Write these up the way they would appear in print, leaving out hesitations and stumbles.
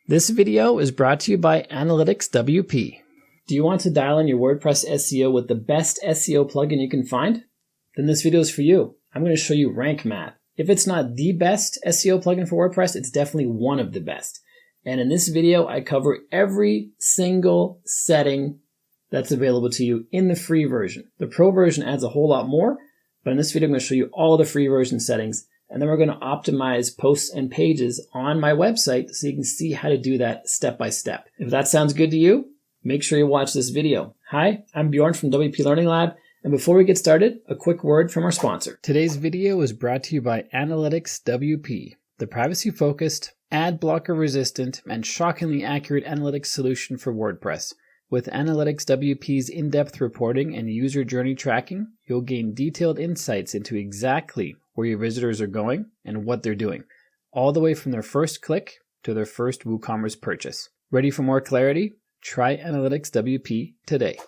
This video is brought to you by AnalyticsWP. Do you want to dial in your WordPress SEO with the best SEO plugin you can find? Then this video is for you. I'm going to show you Rank Math. If it's not the best SEO plugin for WordPress, it's definitely one of the best. And in this video, I cover every single setting that's available to you in the free version. The pro version adds a whole lot more, but in this video, I'm going to show you all the free version settings. And then we're going to optimize posts and pages on my website so you can see how to do that step by step. If that sounds good to you, make sure you watch this video. Hi, I'm Bjorn from WPLearningLab. And before we get started, a quick word from our sponsor. Today's video is brought to you by AnalyticsWP, the privacy-focused, ad blocker-resistant, and shockingly accurate analytics solution for WordPress. With AnalyticsWP's in-depth reporting and user journey tracking, you'll gain detailed insights into exactly where your visitors are going and what they're doing, all the way from their first click to their first WooCommerce purchase. Ready for more clarity? Try AnalyticsWP today.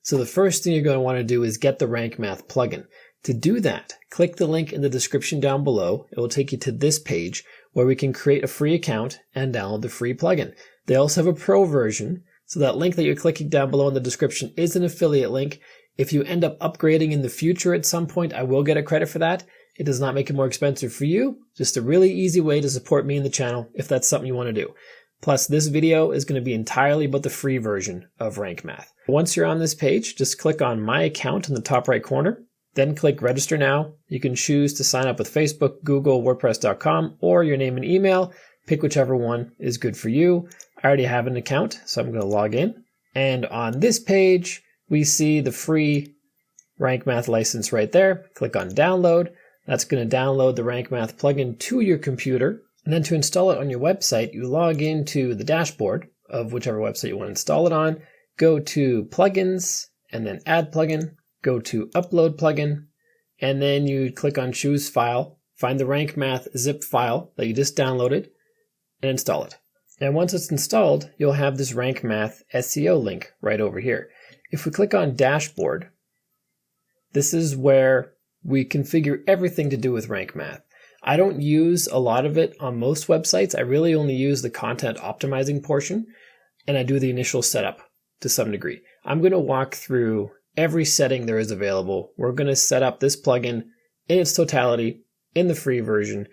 So the first thing you're going to want to do is get the Rank Math plugin. To do that, click the link in the description down below. It will take you to this page where we can create a free account and download the free plugin. They also have a pro version, so that link that you're clicking down below in the description is an affiliate link. If you end up upgrading in the future at some point, I will get a credit for that. It does not make it more expensive for you, just a really easy way to support me in the channel if that's something you want to do. Plus, this video is going to be entirely about the free version of Rank Math. Once you're on this page, just click on My Account in the top right corner, then click Register Now. You can choose to sign up with Facebook, Google, WordPress.com, or your name and email. Pick whichever one is good for you. I already have an account, so I'm going to log in. And on this page, we see the free Rank Math license right there. Click on Download. That's going to download the Rank Math plugin to your computer. And then to install it on your website, you log into the dashboard of whichever website you want to install it on. Go to Plugins, and then Add Plugin. Go to Upload Plugin, and then you click on Choose File. Find the Rank Math zip file that you just downloaded, and install it. And once it's installed, you'll have this Rank Math SEO link right over here. If we click on Dashboard, this is where we configure everything to do with Rank Math. I don't use a lot of it on most websites. I really only use the content optimizing portion, and I do the initial setup to some degree. I'm going to walk through every setting there is available. We're going to set up this plugin in its totality in the free version.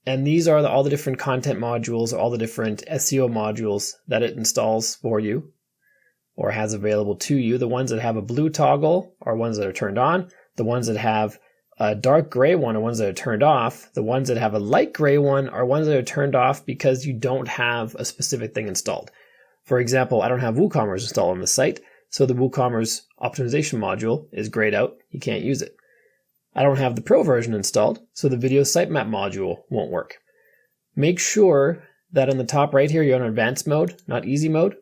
And these are all the different content modules, all the different SEO modules that it installs for you or has available to you. The ones that have a blue toggle are ones that are turned on. The ones that have a dark gray one are ones that are turned off. The ones that have a light gray one are ones that are turned off because you don't have a specific thing installed. For example, I don't have WooCommerce installed on the site, so the WooCommerce optimization module is grayed out. You can't use it. I don't have the pro version installed, so the video sitemap module won't work. Make sure that on the top right here, you're on advanced mode, not easy mode.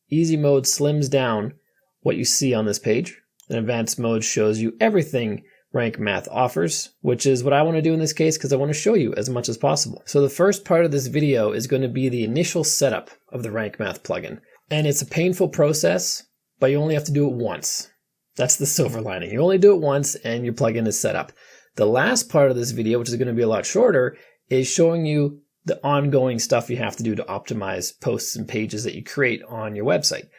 Easy mode slims down what you see on this page. And advanced mode shows you everything Rank Math offers, which is what I want to do in this case because I want to show you as much as possible. So the first part of this video is going to be the initial setup of the Rank Math plugin. And it's a painful process, but you only have to do it once. That's the silver lining. You only do it once and your plugin is set up. The last part of this video, which is going to be a lot shorter, is showing you the ongoing stuff you have to do to optimize posts and pages that you create on your website.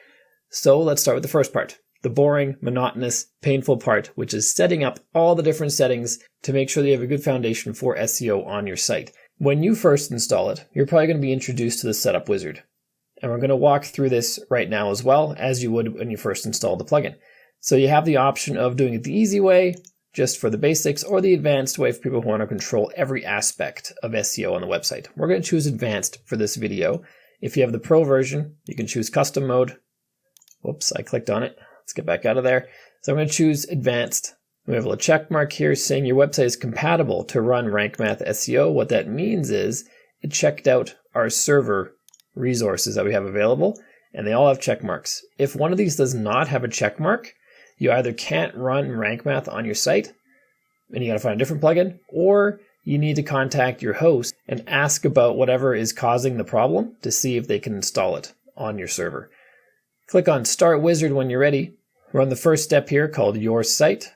So let's start with the first part. The boring, monotonous, painful part, which is setting up all the different settings to make sure that you have a good foundation for SEO on your site. When you first install it, you're probably going to be introduced to the setup wizard. And we're going to walk through this right now as well, as you would when you first install the plugin. So you have the option of doing it the easy way, just for the basics, or the advanced way for people who want to control every aspect of SEO on the website. We're going to choose advanced for this video. If you have the pro version, you can choose custom mode. Whoops, I clicked on it. Let's get back out of there. So I'm going to choose advanced. We have a little check mark here saying your website is compatible to run Rank Math SEO. What that means is it checked out our server resources that we have available, and they all have check marks. If one of these does not have a check mark, you either can't run Rank Math on your site, and you got to find a different plugin, or you need to contact your host and ask about whatever is causing the problem to see if they can install it on your server. Click on Start Wizard when you're ready. We're on the first step here called Your Site,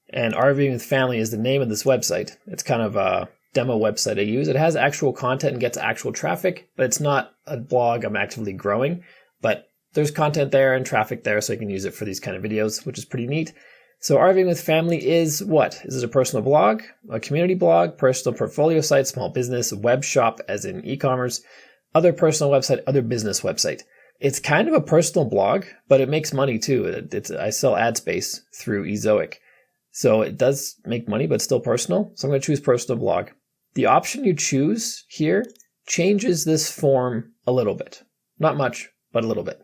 and RVing with Family is the name of this website. It's kind of demo website I use. It has actual content and gets actual traffic, but it's not a blog I'm actively growing. But there's content there and traffic there, so you can use it for these kind of videos, which is pretty neat. So RVing with Family is what? Is it a personal blog, a community blog, personal portfolio site, small business, web shop as in e-commerce, other personal website, other business website. It's kind of a personal blog, but it makes money too. I sell ad space through Ezoic. So it does make money, but still personal. So I'm going to choose personal blog. The option you choose here changes this form a little bit. Not much, but a little bit.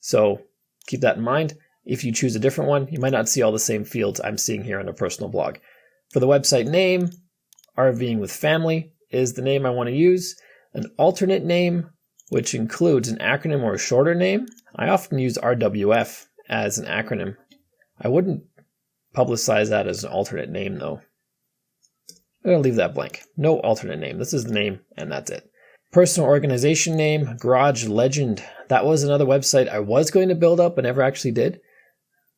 So keep that in mind. If you choose a different one, you might not see all the same fields I'm seeing here on a personal blog. For the website name, RVing with Family is the name I want to use. An alternate name, which includes an acronym or a shorter name. I often use RWF as an acronym. I wouldn't publicize that as an alternate name though. I'm going to leave that blank. No alternate name. This is the name and that's it. Personal organization name, Garage Legend. That was another website I was going to build up but never actually did.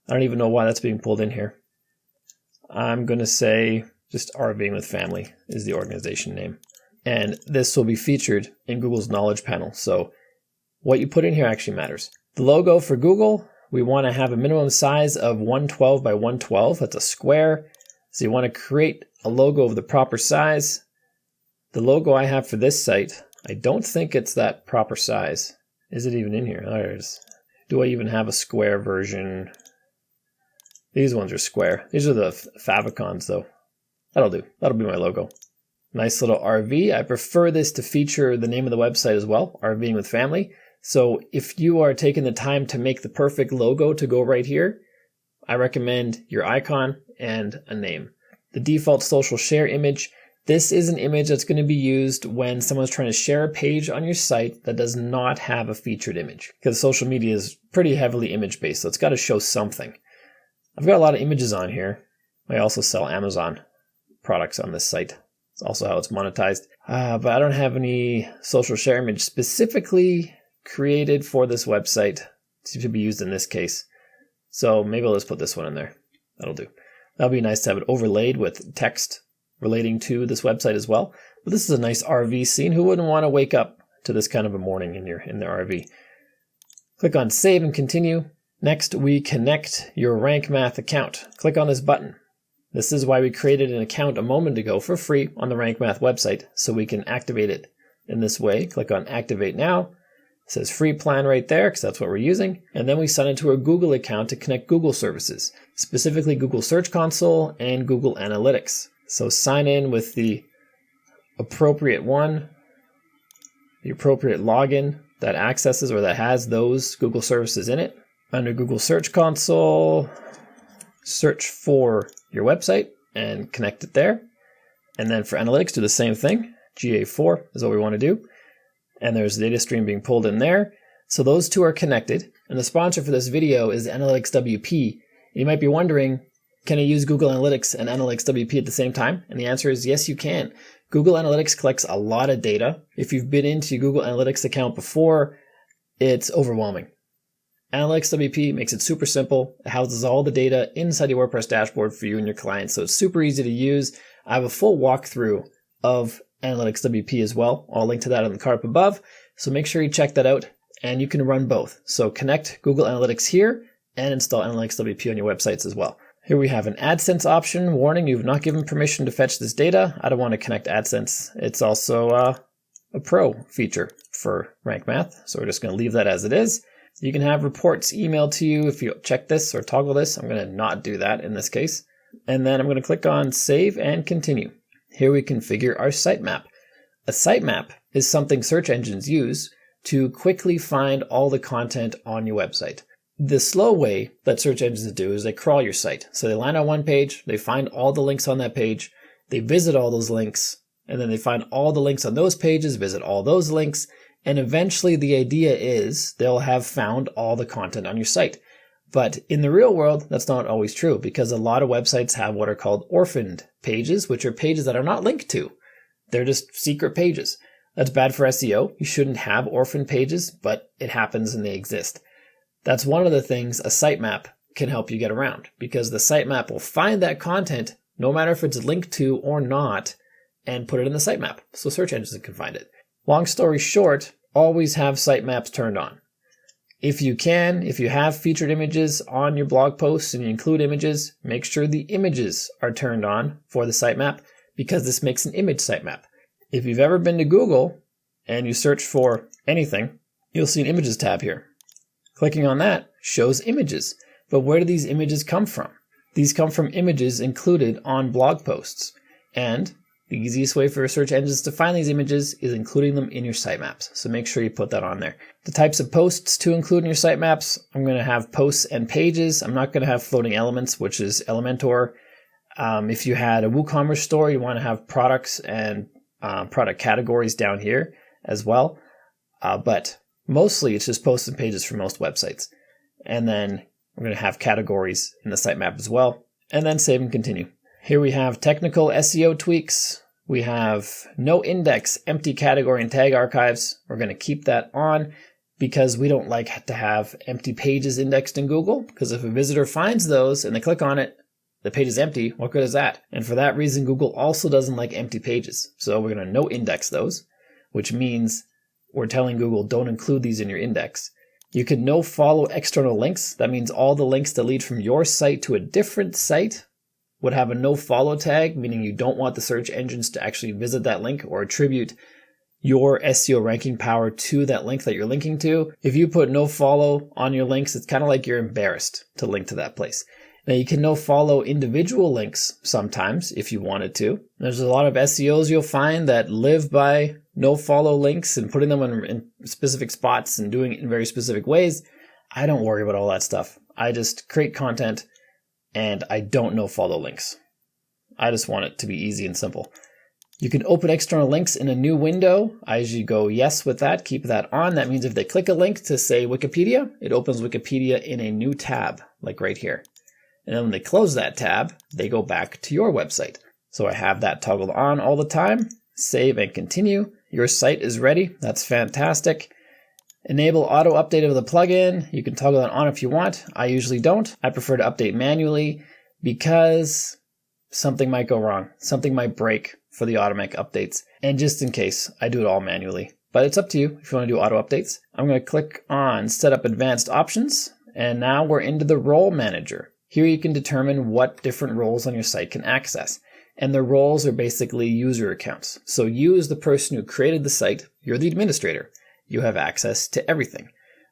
I don't even know why that's being pulled in here. I'm going to say just RVing with Family is the organization name. And this will be featured in Google's knowledge panel. So what you put in here actually matters. The logo for Google, we want to have a minimum size of 112 by 112. That's a square. So you want to create a logo of the proper size. The logo I have for this site, I don't think it's that proper size. Is it even in here? There it is. Do I even have a square version? These ones are square. These are the favicons though. That'll do. That'll be my logo. Nice little RV. I prefer this to feature the name of the website as well, RVing with Family. So if you are taking the time to make the perfect logo to go right here, I recommend your icon and a name. The default social share image. This is an image that's going to be used when someone's trying to share a page on your site that does not have a featured image, because social media is pretty heavily image based, so it's got to show something. I've got a lot of images on here. I also sell Amazon products on this site. It's also how it's monetized. But I don't have any social share image specifically created for this website to be used in this case. So maybe I'll just put this one in there. That'll do. That'll be nice to have it overlaid with text relating to this website as well. But this is a nice RV scene. Who wouldn't want to wake up to this kind of a morning in their RV? Click on Save and Continue. Next, we connect your RankMath account. Click on this button. This is why we created an account a moment ago for free on the RankMath website, so we can activate it in this way. Click on Activate Now. It says free plan right there because that's what we're using. And then we sign into our Google account to connect Google services, specifically Google Search Console and Google Analytics. So sign in with the appropriate one, the appropriate login that accesses or that has those Google services in it. Under Google Search Console, search for your website and connect it there. And then for Analytics, do the same thing. GA4 is what we want to do. And there's the data stream being pulled in there. So those two are connected. And the sponsor for this video is AnalyticsWP. You might be wondering, can I use Google Analytics and AnalyticsWP at the same time? And the answer is yes, you can. Google Analytics collects a lot of data. If you've been into your Google Analytics account before, it's overwhelming. AnalyticsWP makes it super simple. It houses all the data inside your WordPress dashboard for you and your clients. So it's super easy to use. I have a full walkthrough of AnalyticsWP as well. I'll link to that on the card up above. So make sure you check that out and you can run both. So connect Google Analytics here and install AnalyticsWP on your websites as well. Here we have an AdSense option. Warning, you've not given permission to fetch this data. I don't want to connect AdSense. It's also a pro feature for RankMath. So we're just going to leave that as it is. You can have reports emailed to you if you check this or toggle this. I'm going to not do that in this case. And then I'm going to click on Save and Continue. Here we configure our sitemap. A sitemap is something search engines use to quickly find all the content on your website. The slow way that search engines do is they crawl your site. So they land on one page, they find all the links on that page, they visit all those links, and then they find all the links on those pages, visit all those links, and eventually the idea is they'll have found all the content on your site. But in the real world, that's not always true because a lot of websites have what are called orphaned pages, which are pages that are not linked to. They're just secret pages. That's bad for SEO. You shouldn't have orphaned pages, but it happens and they exist. That's one of the things a sitemap can help you get around because the sitemap will find that content no matter if it's linked to or not, and put it in the sitemap so search engines can find it. Long story short, always have sitemaps turned on. If you can, if you have featured images on your blog posts and you include images, make sure the images are turned on for the sitemap because this makes an image sitemap. If you've ever been to Google and you search for anything, you'll see an images tab here. Clicking on that shows images. But where do these images come from? These come from images included on blog posts. And the easiest way for search engines to find these images is including them in your sitemaps. So make sure you put that on there. The types of posts to include in your sitemaps, I'm going to have posts and pages. I'm not going to have floating elements, which is Elementor. If you had a WooCommerce store, you want to have products and product categories down here as well. But mostly it's just posts and pages for most websites. And then we're going to have categories in the sitemap as well. And then save and continue. Here we have technical SEO tweaks. We have no index, empty category and tag archives. We're going to keep that on because we don't like to have empty pages indexed in Google, because if a visitor finds those and they click on it, the page is empty. What good is that? And for that reason, Google also doesn't like empty pages. So we're going to no index those, which means we're telling Google don't include these in your index. You can no follow external links. That means all the links that lead from your site to a different site would have a no follow tag, meaning you don't want the search engines to actually visit that link or attribute your SEO ranking power to that link that you're linking to. If you put no follow on your links, it's kind of like you're embarrassed to link to that place. Now you can no follow individual links sometimes if you wanted to. There's a lot of SEOs you'll find that live by no follow links and putting them in specific spots and doing it in very specific ways. I don't worry about all that stuff. I just create content and I don't no follow links. I just want it to be easy and simple. You can open external links in a new window. I usually go yes with that, keep that on. That means if they click a link to say Wikipedia, it opens Wikipedia in a new tab, like right here. And then when they close that tab, they go back to your website. So I have that toggled on all the time. Save and continue. Your site is ready. That's fantastic. Enable auto update of the plugin. You can toggle that on if you want. I usually don't. I prefer to update manually because something might go wrong. Something might break for the automatic updates. And just in case, I do it all manually. But it's up to you if you want to do auto updates. I'm going to click on Set up Advanced Options. And now we're into the Role Manager. Here you can determine what different roles on your site can access. And the roles are basically user accounts. So you as the person who created the site, you're the administrator. You have access to everything.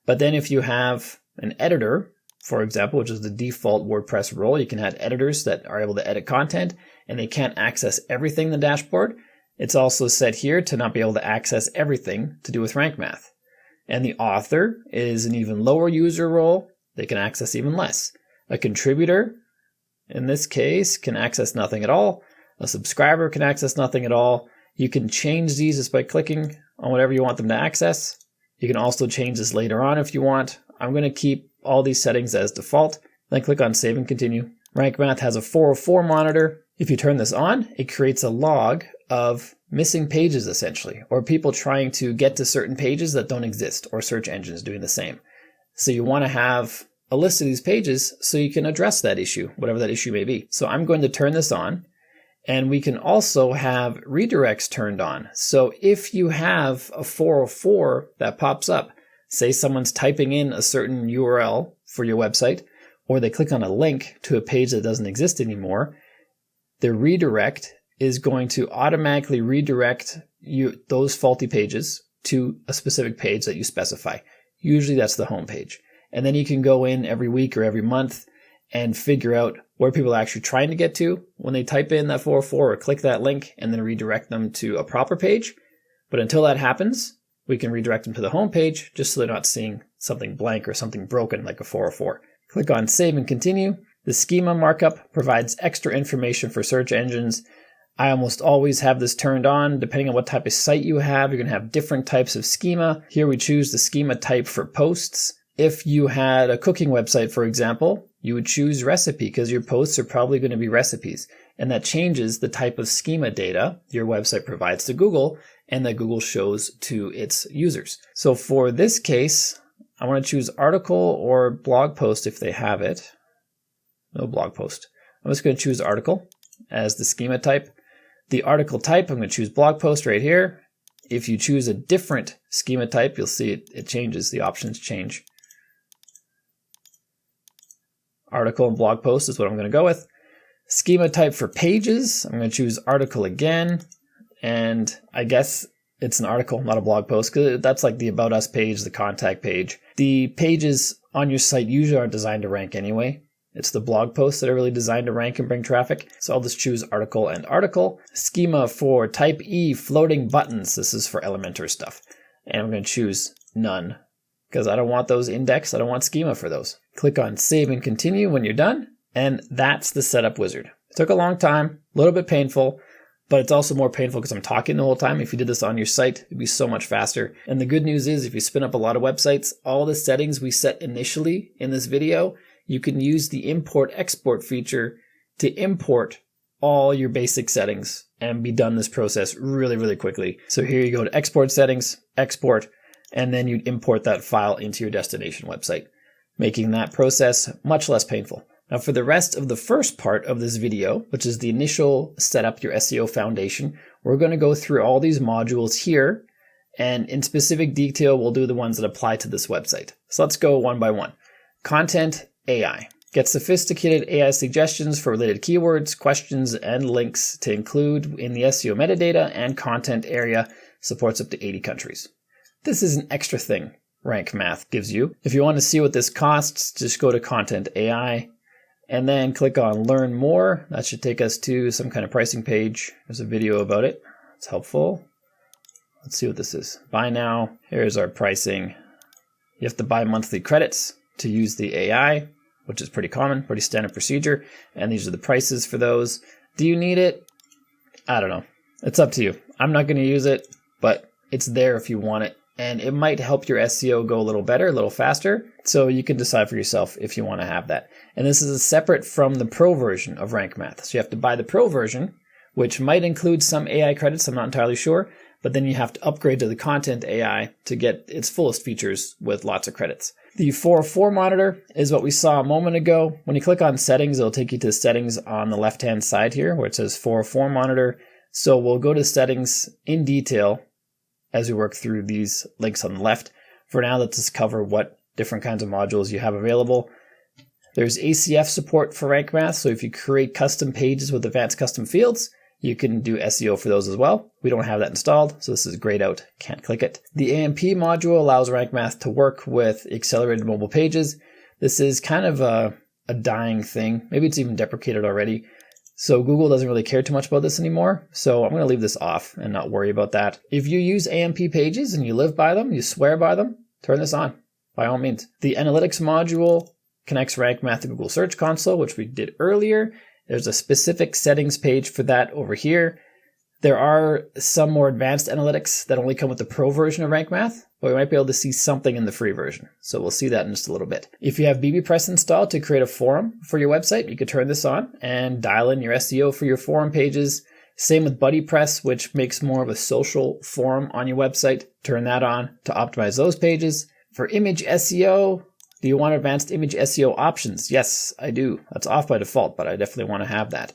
But then if you have an editor, for example, which is the default WordPress role, you can have editors that are able to edit content and they can't access everything in the dashboard. It's also set here to not be able to access everything to do with rank math. And the author is an even lower user role. They can access even less. A contributor, in this case, can access nothing at all. A subscriber can access nothing at all. You can change these just by clicking on whatever you want them to access. You can also change this later on if you want. I'm going to keep all these settings as default. Then click on Save and Continue. Rank Math has a 404 monitor. If you turn this on, it creates a log of missing pages essentially, or people trying to get to certain pages that don't exist, or search engines doing the same. So you want to have a list of these pages so you can address that issue, whatever that issue may be. So I'm going to turn this on. And we can also have redirects turned on. So if you have a 404 that pops up, say someone's typing in a certain URL for your website, or they click on a link to a page that doesn't exist anymore, the redirect is going to automatically redirect those faulty pages to a specific page that you specify. Usually that's the home page. And then you can go in every week or every month and figure out where people are actually trying to get to when they type in that 404 or click that link and then redirect them to a proper page. But until that happens, we can redirect them to the home page just so they're not seeing something blank or something broken like a 404. Click on Save and Continue. The schema markup provides extra information for search engines. I almost always have this turned on. Depending on what type of site you have, you're going to have different types of schema. Here we choose the schema type for posts. If you had a cooking website, for example, you would choose recipe because your posts are probably going to be recipes. And that changes the type of schema data your website provides to Google and that Google shows to its users. So for this case, I want to choose article or blog post if they have it. No blog post. I'm just going to choose article as the schema type. The article type, I'm going to choose blog post right here. If you choose a different schema type, you'll see it changes, the options change. Article and blog post is what I'm going to go with. Schema type for pages, I'm going to choose article again. And I guess it's an article, not a blog post, because that's like the About Us page, the contact page. The pages on your site usually aren't designed to rank anyway. It's the blog posts that are really designed to rank and bring traffic. So I'll just choose article and article. Schema for type E, floating buttons. This is for Elementor stuff. And I'm going to choose none because I don't want those indexed. I don't want schema for those. Click on save and continue when you're done. And that's the setup wizard. It took a long time, a little bit painful, but it's also more painful because I'm talking the whole time. If you did this on your site, it'd be so much faster. And the good news is if you spin up a lot of websites, all the settings we set initially in this video, you can use the import-export feature to import all your basic settings and be done this process really, really quickly. So here you go to export settings, export, and then you'd import that file into your destination website, making that process much less painful. Now for the rest of the first part of this video, which is the initial setup your SEO foundation, we're going to go through all these modules here, and in specific detail, we'll do the ones that apply to this website. So let's go one by one. Content AI. Get sophisticated AI suggestions for related keywords, questions, and links to include in the SEO metadata and content area. Supports up to 80 countries. This is an extra thing Rank Math gives you. If you want to see what this costs, just go to Content AI and then click on Learn More. That should take us to some kind of pricing page. There's a video about it. It's helpful. Let's see what this is. Buy now. Here's our pricing. You have to buy monthly credits to use the AI, which is pretty common, pretty standard procedure. And these are the prices for those. Do you need it? I don't know. It's up to you. I'm not going to use it, but it's there if you want it. And it might help your SEO go a little better, a little faster. So you can decide for yourself if you want to have that. And this is separate from the Pro version of Rank Math. So you have to buy the Pro version, which might include some AI credits. I'm not entirely sure. But then you have to upgrade to the Content AI to get its fullest features with lots of credits. The 404 monitor is what we saw a moment ago. When you click on settings, it'll take you to settings on the left-hand side here where it says 404 monitor. So we'll go to settings in detail as we work through these links on the left. For now, let's just cover what different kinds of modules you have available. There's ACF support for Rank Math. So if you create custom pages with advanced custom fields, you can do SEO for those as well. We don't have that installed, so this is grayed out. Can't click it. The AMP module allows Rank Math to work with accelerated mobile pages. This is kind of a dying thing. Maybe it's even deprecated already. So Google doesn't really care too much about this anymore. So I'm going to leave this off and not worry about that. If you use AMP pages and you live by them, you swear by them, turn this on by all means. The analytics module connects Rank Math to Google Search Console, which we did earlier. There's a specific settings page for that over here. There are some more advanced analytics that only come with the Pro version of Rank Math, but we might be able to see something in the free version. So we'll see that in just a little bit. If you have bbPress installed to create a forum for your website, you could turn this on and dial in your SEO for your forum pages. Same with BuddyPress, which makes more of a social forum on your website. Turn that on to optimize those pages. For image SEO, do you want advanced image SEO options? Yes, I do. That's off by default, but I definitely want to have that.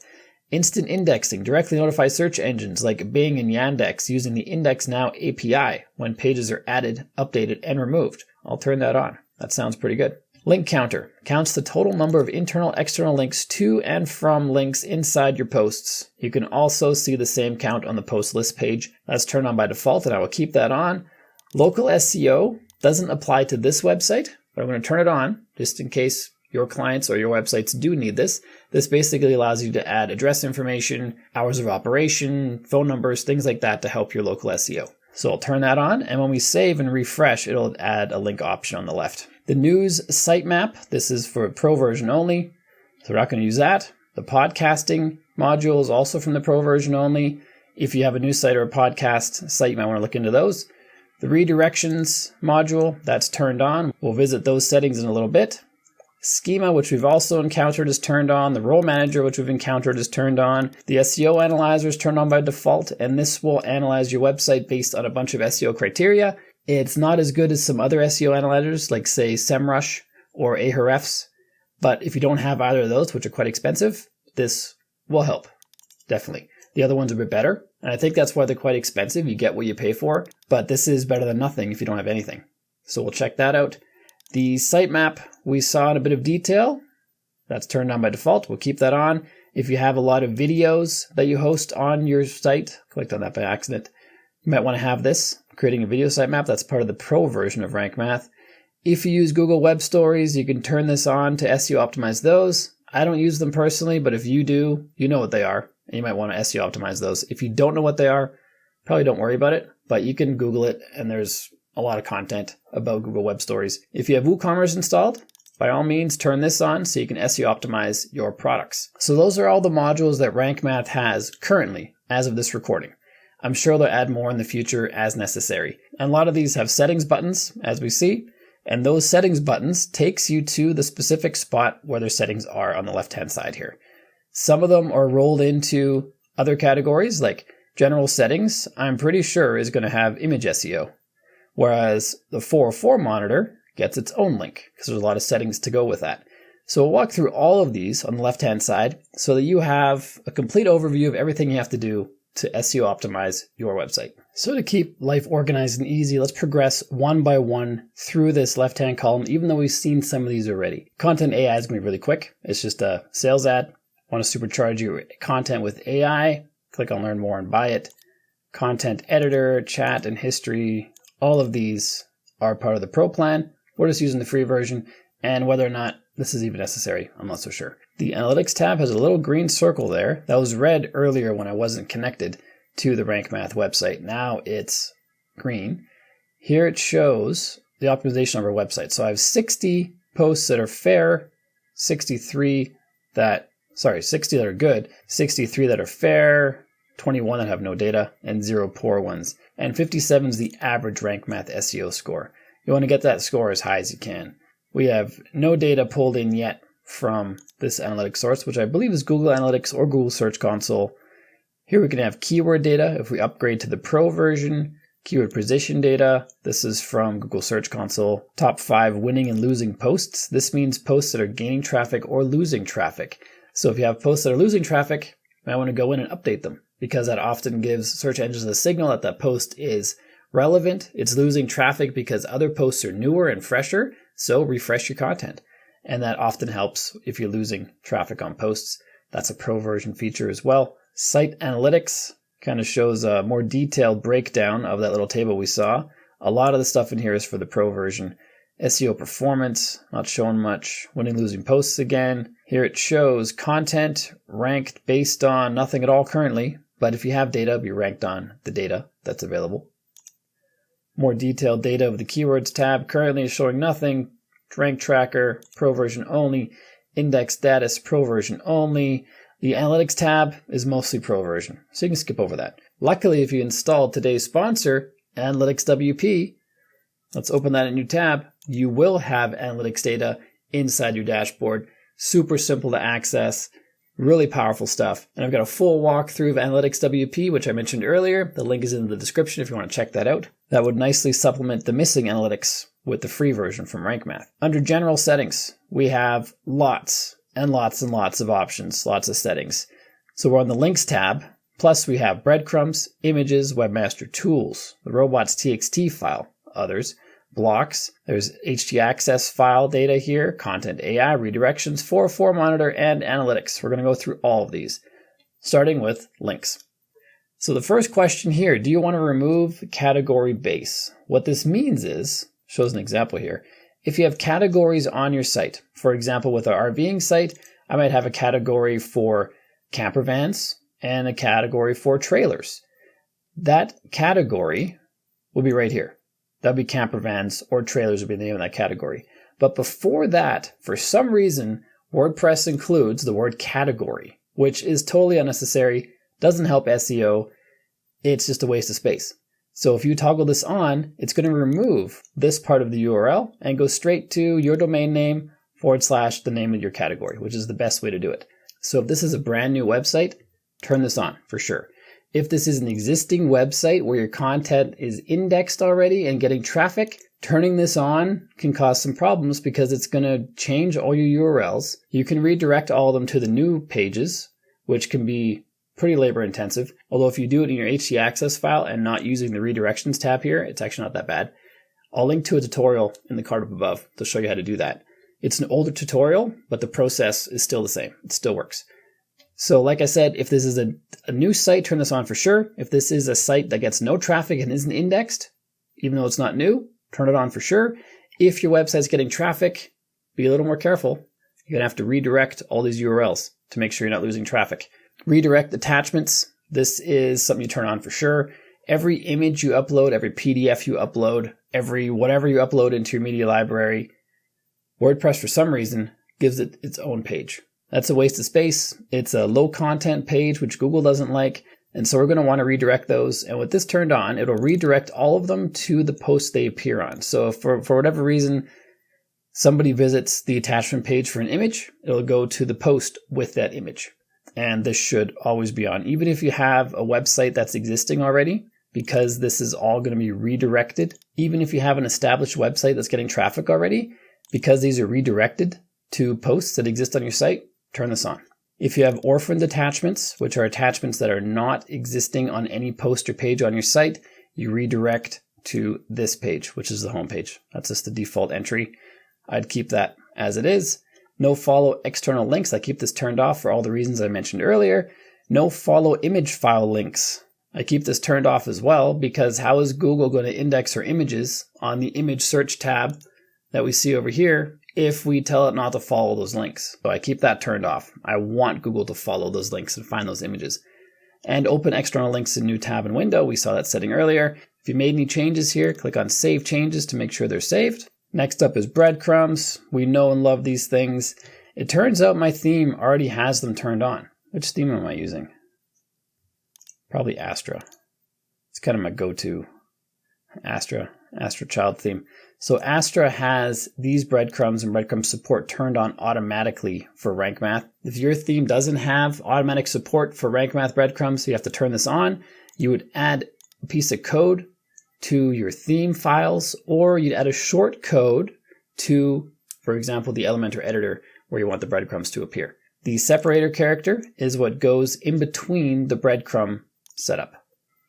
Instant indexing directly notifies search engines like Bing and Yandex using the Index Now API when pages are added, updated, and removed. I'll turn that on. That sounds pretty good. Link counter counts the total number of internal, external links to and from links inside your posts. You can also see the same count on the post list page. That's turned on by default, and I will keep that on. Local SEO doesn't apply to this website, but I'm going to turn it on just in case your clients or your websites do need this. This basically allows you to add address information, hours of operation, phone numbers, things like that to help your local SEO. So I'll turn that on, and when we save and refresh, it'll add a link option on the left. The news sitemap, this is for Pro version only, so we're not going to use that. The podcasting module is also from the Pro version only. If you have a news site or a podcast site, you might want to look into those. The redirections module, that's turned on. We'll visit those settings in a little bit. Schema, which we've also encountered, is turned on. The role manager, which we've encountered, is turned on. The SEO Analyzer is turned on by default, and this will analyze your website based on a bunch of SEO criteria. It's not as good as some other SEO analyzers, like say SEMrush or Ahrefs, but if you don't have either of those, which are quite expensive, this will help, definitely. The The other one's a bit better, and I think that's why they're quite expensive. You get what you pay for, but this is better than nothing if you don't have anything. So we'll check that out. The sitemap we saw in a bit of detail. That's turned on by default. We'll keep that on. If you have a lot of videos that you host on your site, clicked on that by accident, you might want to have this, creating a video sitemap. That's part of the Pro version of Rank Math. If you use Google Web Stories, you can turn this on to SEO optimize those. I don't use them personally, but if you do, you know what they are, and you might want to SEO optimize those. If you don't know what they are, probably don't worry about it, but you can Google it, and there's a lot of content about Google Web Stories. If you have WooCommerce installed, by all means, turn this on so you can SEO optimize your products. So those are all the modules that Rank Math has currently, as of this recording. I'm sure they'll add more in the future as necessary. And a lot of these have settings buttons, as we see, and those settings buttons takes you to the specific spot where their settings are on the left-hand side here. Some of them are rolled into other categories, like general settings, I'm pretty sure is going to have image SEO, whereas the 404 monitor gets its own link because there's a lot of settings to go with that. So we'll walk through all of these on the left-hand side so that you have a complete overview of everything you have to do to SEO optimize your website. So to keep life organized and easy, let's progress one by one through this left-hand column, even though we've seen some of these already. Content AI is going to be really quick. It's just a sales ad. Want to supercharge your content with AI? Click on Learn More and buy it. Content editor, chat, and history. All of these are part of the Pro plan. We're just using the free version, and whether or not this is even necessary, I'm not so sure. The Analytics tab has a little green circle there. That was red earlier when I wasn't connected to the Rank Math website. Now it's green. Here it shows the optimization of our website. So I have 60 posts that are fair, 60 that are good, 63 that are fair, 21 that have no data, and 0 poor ones. And 57 is the average Rank Math SEO score. You want to get that score as high as you can. We have no data pulled in yet from this analytics source, which I believe is Google Analytics or Google Search Console. Here we can have keyword data if we upgrade to the Pro version, keyword position data. This is from Google Search Console. Top 5 winning and losing posts. This means posts that are gaining traffic or losing traffic. So if you have posts that are losing traffic, you might want to go in and update them because that often gives search engines a signal that that post is relevant. It's losing traffic because other posts are newer and fresher, so refresh your content. And that often helps if you're losing traffic on posts. That's a Pro version feature as well. Site Analytics kind of shows a more detailed breakdown of that little table we saw. A lot of the stuff in here is for the Pro version. SEO performance, not showing much. Winning, losing posts again. Here it shows content ranked based on nothing at all currently, but if you have data, it'll be ranked on the data that's available. More detailed data of the keywords tab currently is showing nothing. Rank tracker, Pro version only. Index status, Pro version only. The analytics tab is mostly Pro version, so you can skip over that. Luckily, if you installed today's sponsor, AnalyticsWP, let's open that in a new tab, you will have analytics data inside your dashboard. Super simple to access. Really powerful stuff. And I've got a full walkthrough of AnalyticsWP, which I mentioned earlier. The link is in the description if you want to check that out. That would nicely supplement the missing analytics with the free version from Rank Math. Under general settings, we have lots and lots and lots of options, lots of settings. So we're on the links tab. Plus we have breadcrumbs, images, Webmaster tools, the Robots.txt file, others, blocks. There's htaccess file data here, content AI, redirections, 404 monitor, and analytics. We're going to go through all of these, starting with links. So the first question here, do you want to remove category base? What this means is, shows an example here, if you have categories on your site, for example, with our RVing site, I might have a category for camper vans and a category for trailers. That category will be right here. That'd be camper vans or trailers would be the name of that category. But before that, for some reason, WordPress includes the word category, which is totally unnecessary, doesn't help SEO, it's just a waste of space. So if you toggle this on, it's going to remove this part of the URL and go straight to your domain name / the name of your category, which is the best way to do it. So if this is a brand new website, turn this on for sure. If this is an existing website where your content is indexed already and getting traffic, turning this on can cause some problems because it's going to change all your URLs. You can redirect all of them to the new pages, which can be pretty labor intensive. Although if you do it in your htaccess file and not using the redirections tab here, it's actually not that bad. I'll link to a tutorial in the card up above to show you how to do that. It's an older tutorial, but the process is still the same. It still works. So like I said, if this is a new site, turn this on for sure. If this is a site that gets no traffic and isn't indexed, even though it's not new, turn it on for sure. If your website's getting traffic, be a little more careful. You're going to have to redirect all these URLs to make sure you're not losing traffic. Redirect attachments. This is something you turn on for sure. Every image you upload, every PDF you upload, every whatever you upload into your media library, WordPress for some reason gives it its own page. That's a waste of space. It's a low content page, which Google doesn't like. And so we're going to want to redirect those. And with this turned on, it'll redirect all of them to the post they appear on. So if for whatever reason, somebody visits the attachment page for an image, it'll go to the post with that image. And this should always be on. Even if you have a website that's existing already, because this is all going to be redirected. Even if you have an established website that's getting traffic already, because these are redirected to posts that exist on your site, turn this on. If you have orphaned attachments, which are attachments that are not existing on any post or page on your site, you redirect to this page, which is the home page. That's just the default entry. I'd keep that as it is. No follow external links. I keep this turned off for all the reasons I mentioned earlier. No follow image file links. I keep this turned off as well, because how is Google going to index our images on the image search tab that we see over here if we tell it not to follow those links? So I keep that turned off. I want Google to follow those links and find those images. And open external links in new tab and window. We saw that setting earlier. If you made any changes here, click on Save Changes to make sure they're saved. Next up is Breadcrumbs. We know and love these things. It turns out my theme already has them turned on. Which theme am I using? Probably Astra. It's kind of my go-to Astra child theme. So Astra has these breadcrumbs and breadcrumb support turned on automatically for Rank Math. If your theme doesn't have automatic support for Rank Math breadcrumbs, so you have to turn this on, you would add a piece of code to your theme files, or you'd add a short code to, for example, the Elementor editor where you want the breadcrumbs to appear. The separator character is what goes in between the breadcrumb setup.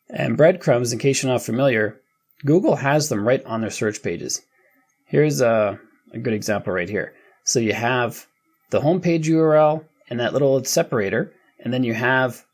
And breadcrumbs, in case you're not familiar, Google has them right on their search pages. Here's a good example right here. So you have the homepage URL and that little separator, and then you have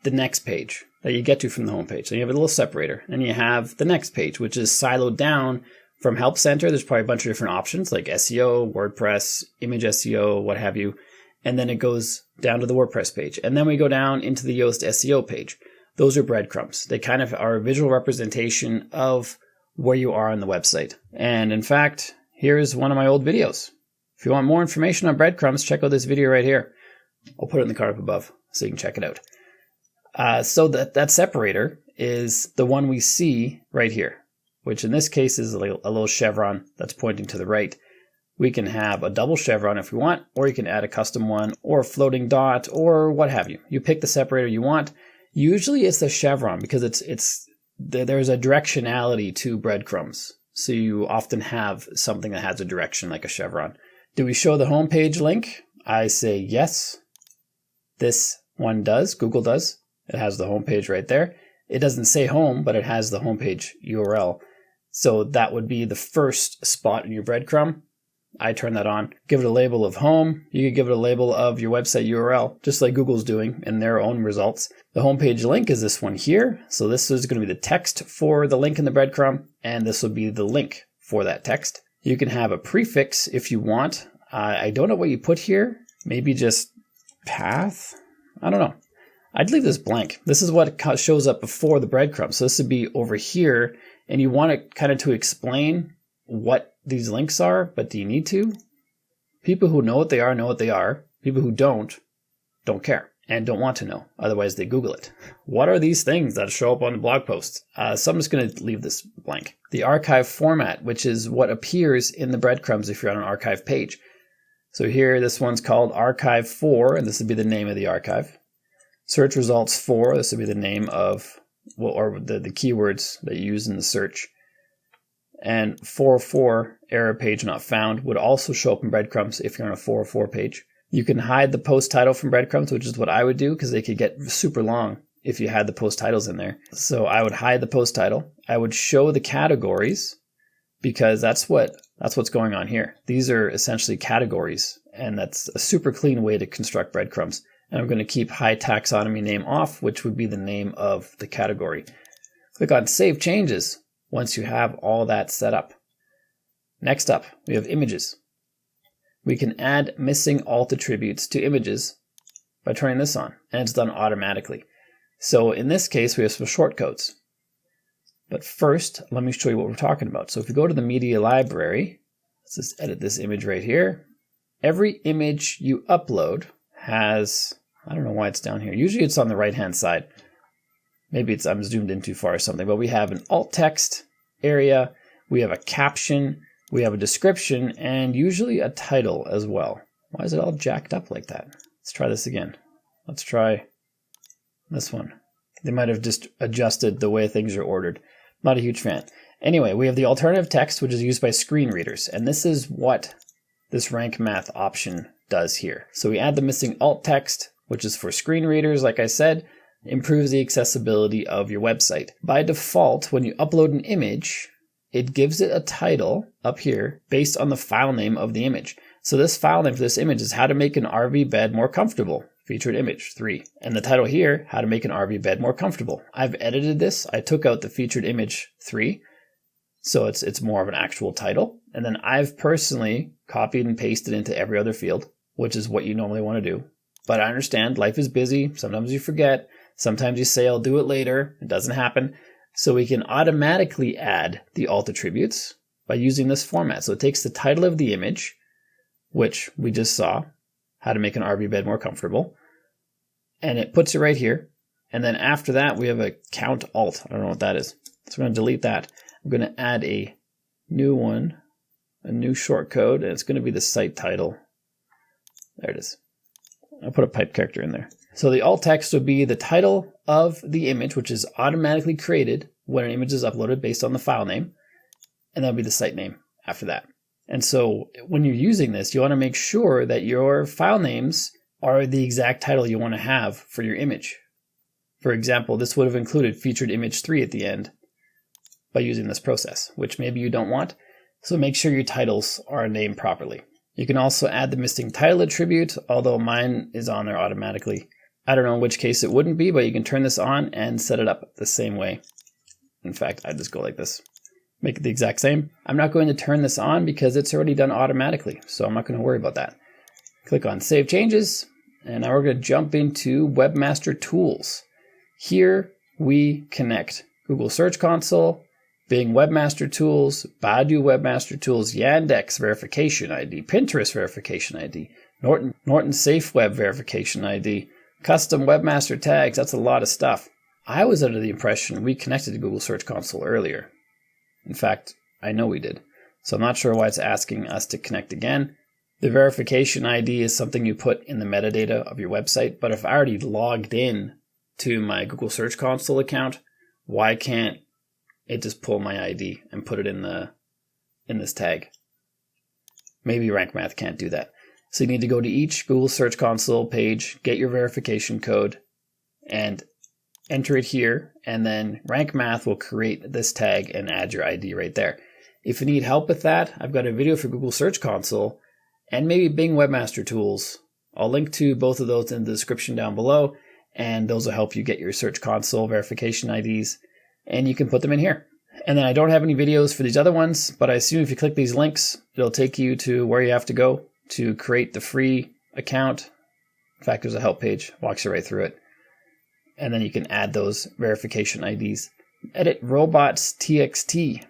the next page that you get to from the homepage. So you have a little separator, and you have the next page, which is siloed down from Help Center. There's probably a bunch of different options like SEO, WordPress, image SEO, what have you. And then it goes down to the WordPress page. And then we go down into the Yoast SEO page. Those are breadcrumbs. They kind of are a visual representation of where you are on the website. And in fact, here's one of my old videos. If you want more information on breadcrumbs, check out this video right here. I'll put it in the card up above so you can check it out. So that separator is the one we see right here, which in this case is a little chevron that's pointing to the right. We can have a double chevron if we want, or you can add a custom one, or a floating dot, or what have you. You pick the separator you want. Usually it's the chevron because there's a directionality to breadcrumbs. So you often have something that has a direction like a chevron. Do we show the homepage link? I say yes. This one does, Google does. It has the homepage right there. It doesn't say home, but it has the homepage URL. So that would be the first spot in your breadcrumb. I turn that on. Give it a label of home. You could give it a label of your website URL, just like Google's doing in their own results. The homepage link is this one here. So this is going to be the text for the link in the breadcrumb, and this will be the link for that text. You can have a prefix if you want. I don't know what you put here. Maybe just path. I don't know. I'd leave this blank. This is what shows up before the breadcrumb. So this would be over here, and you want it kind of to explain what these links are, but do you need to? People who know what they are know what they are. People who don't care and don't want to know. Otherwise, they Google it. What are these things that show up on the blog posts? So I'm just going to leave this blank. The archive format, which is what appears in the breadcrumbs if you're on an archive page. So here, this one's called archive 4, and this would be the name of the archive. Search results 4, this would be the name of, or the keywords that you use in the search. And 404 error page not found would also show up in breadcrumbs if you're on a 404 page. You can hide the post title from Breadcrumbs, which is what I would do because they could get super long if you had the post titles in there. So I would hide the post title. I would show the categories because that's what's going on here. These are essentially categories, and that's a super clean way to construct breadcrumbs. And I'm going to keep high taxonomy name off, which would be the name of the category. Click on Save Changes once you have all that set up. Next up, we have images. We can add missing alt attributes to images by turning this on, and it's done automatically. So in this case, we have some shortcodes. But first, let me show you what we're talking about. So if you go to the media library, let's just edit this image right here. Every image you upload has, I don't know why it's down here. Usually it's on the right-hand side. Maybe I'm zoomed in too far or something, but we have an alt text area, we have a caption, we have a description, and usually a title as well. Why is it all jacked up like that? Let's try this again. Let's try this one. They might have just adjusted the way things are ordered. Not a huge fan. Anyway, we have the alternative text, which is used by screen readers, and this is what this rank math option does here. So we add the missing alt text, which is for screen readers, like I said, improves the accessibility of your website. By default, when you upload an image, it gives it a title up here based on the file name of the image. So this file name for this image is How to Make an RV Bed More Comfortable, featured image 3. And the title here, How to Make an RV Bed More Comfortable. I've edited this. I took out the featured image 3, so it's more of an actual title. And then I've personally copied and pasted into every other field, which is what you normally want to do. But I understand life is busy. Sometimes you forget. Sometimes you say, I'll do it later. It doesn't happen. So we can automatically add the alt attributes by using this format. So it takes the title of the image, which we just saw, How to Make an RV Bed More Comfortable, and it puts it right here. And then after that, we have a count alt. I don't know what that is. So we're going to delete that. I'm going to add a new one, a new shortcode, and it's going to be the site title. There it is. I'll put a pipe character in there. So the alt text would be the title of the image, which is automatically created when an image is uploaded based on the file name, and that'll be the site name after that. And so when you're using this, you want to make sure that your file names are the exact title you want to have for your image. For example, this would have included featured image 3 at the end by using this process, which maybe you don't want. So make sure your titles are named properly. You can also add the missing title attribute, although mine is on there automatically. I don't know in which case it wouldn't be, but you can turn this on and set it up the same way. In fact, I just go like this. Make it the exact same. I'm not going to turn this on because it's already done automatically, so I'm not going to worry about that. Click on Save Changes, and now we're going to jump into Webmaster Tools. Here we connect Google Search Console, Bing Webmaster Tools, Baidu Webmaster Tools, Yandex Verification ID, Pinterest Verification ID, Norton Safe Web Verification ID, Custom Webmaster Tags. That's a lot of stuff. I was under the impression we connected to Google Search Console earlier. In fact, I know we did. So I'm not sure why it's asking us to connect again. The verification ID is something you put in the metadata of your website, but if I already logged in to my Google Search Console account, why can't it just pull my ID and put it in this tag? Maybe RankMath can't do that. So you need to go to each Google Search Console page, get your verification code, and enter it here, and then RankMath will create this tag and add your ID right there. If you need help with that, I've got a video for Google Search Console and maybe Bing Webmaster Tools. I'll link to both of those in the description down below, and those will help you get your Search Console verification IDs, and you can put them in here. And then I don't have any videos for these other ones, but I assume if you click these links, it'll take you to where you have to go to create the free account. In fact, there's a help page, walks you right through it. And then you can add those verification IDs. Edit Robots.txt.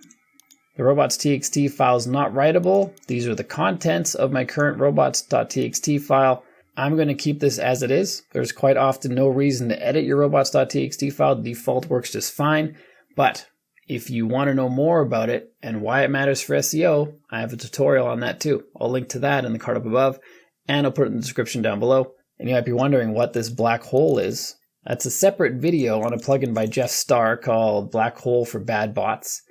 The Robots.txt file is not writable. These are the contents of my current Robots.txt file. I'm going to keep this as it is. There's quite often no reason to edit your Robots.txt file. The default works just fine. But if you want to know more about it and why it matters for SEO, I have a tutorial on that too. I'll link to that in the card up above, and I'll put it in the description down below. And you might be wondering what this black hole is. That's a separate video on a plugin by Jeff Starr called Black Hole for Bad Bots,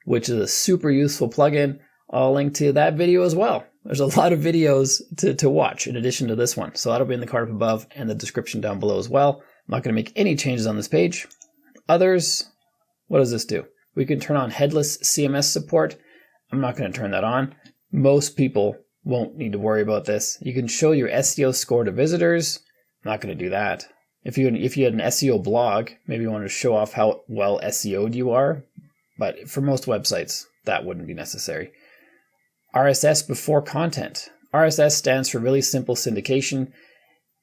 which is a super useful plugin. I'll link to that video as well. There's a lot of videos to watch in addition to this one. So that'll be in the card up above and the description down below as well. I'm not going to make any changes on this page. Others, what does this do? We can turn on headless CMS support. I'm not going to turn that on. Most people won't need to worry about this. You can show your SEO score to visitors. I'm not going to do that. If you had an SEO blog, maybe you want to show off how well SEO'd you are. But for most websites, that wouldn't be necessary. RSS before content. RSS stands for really simple syndication.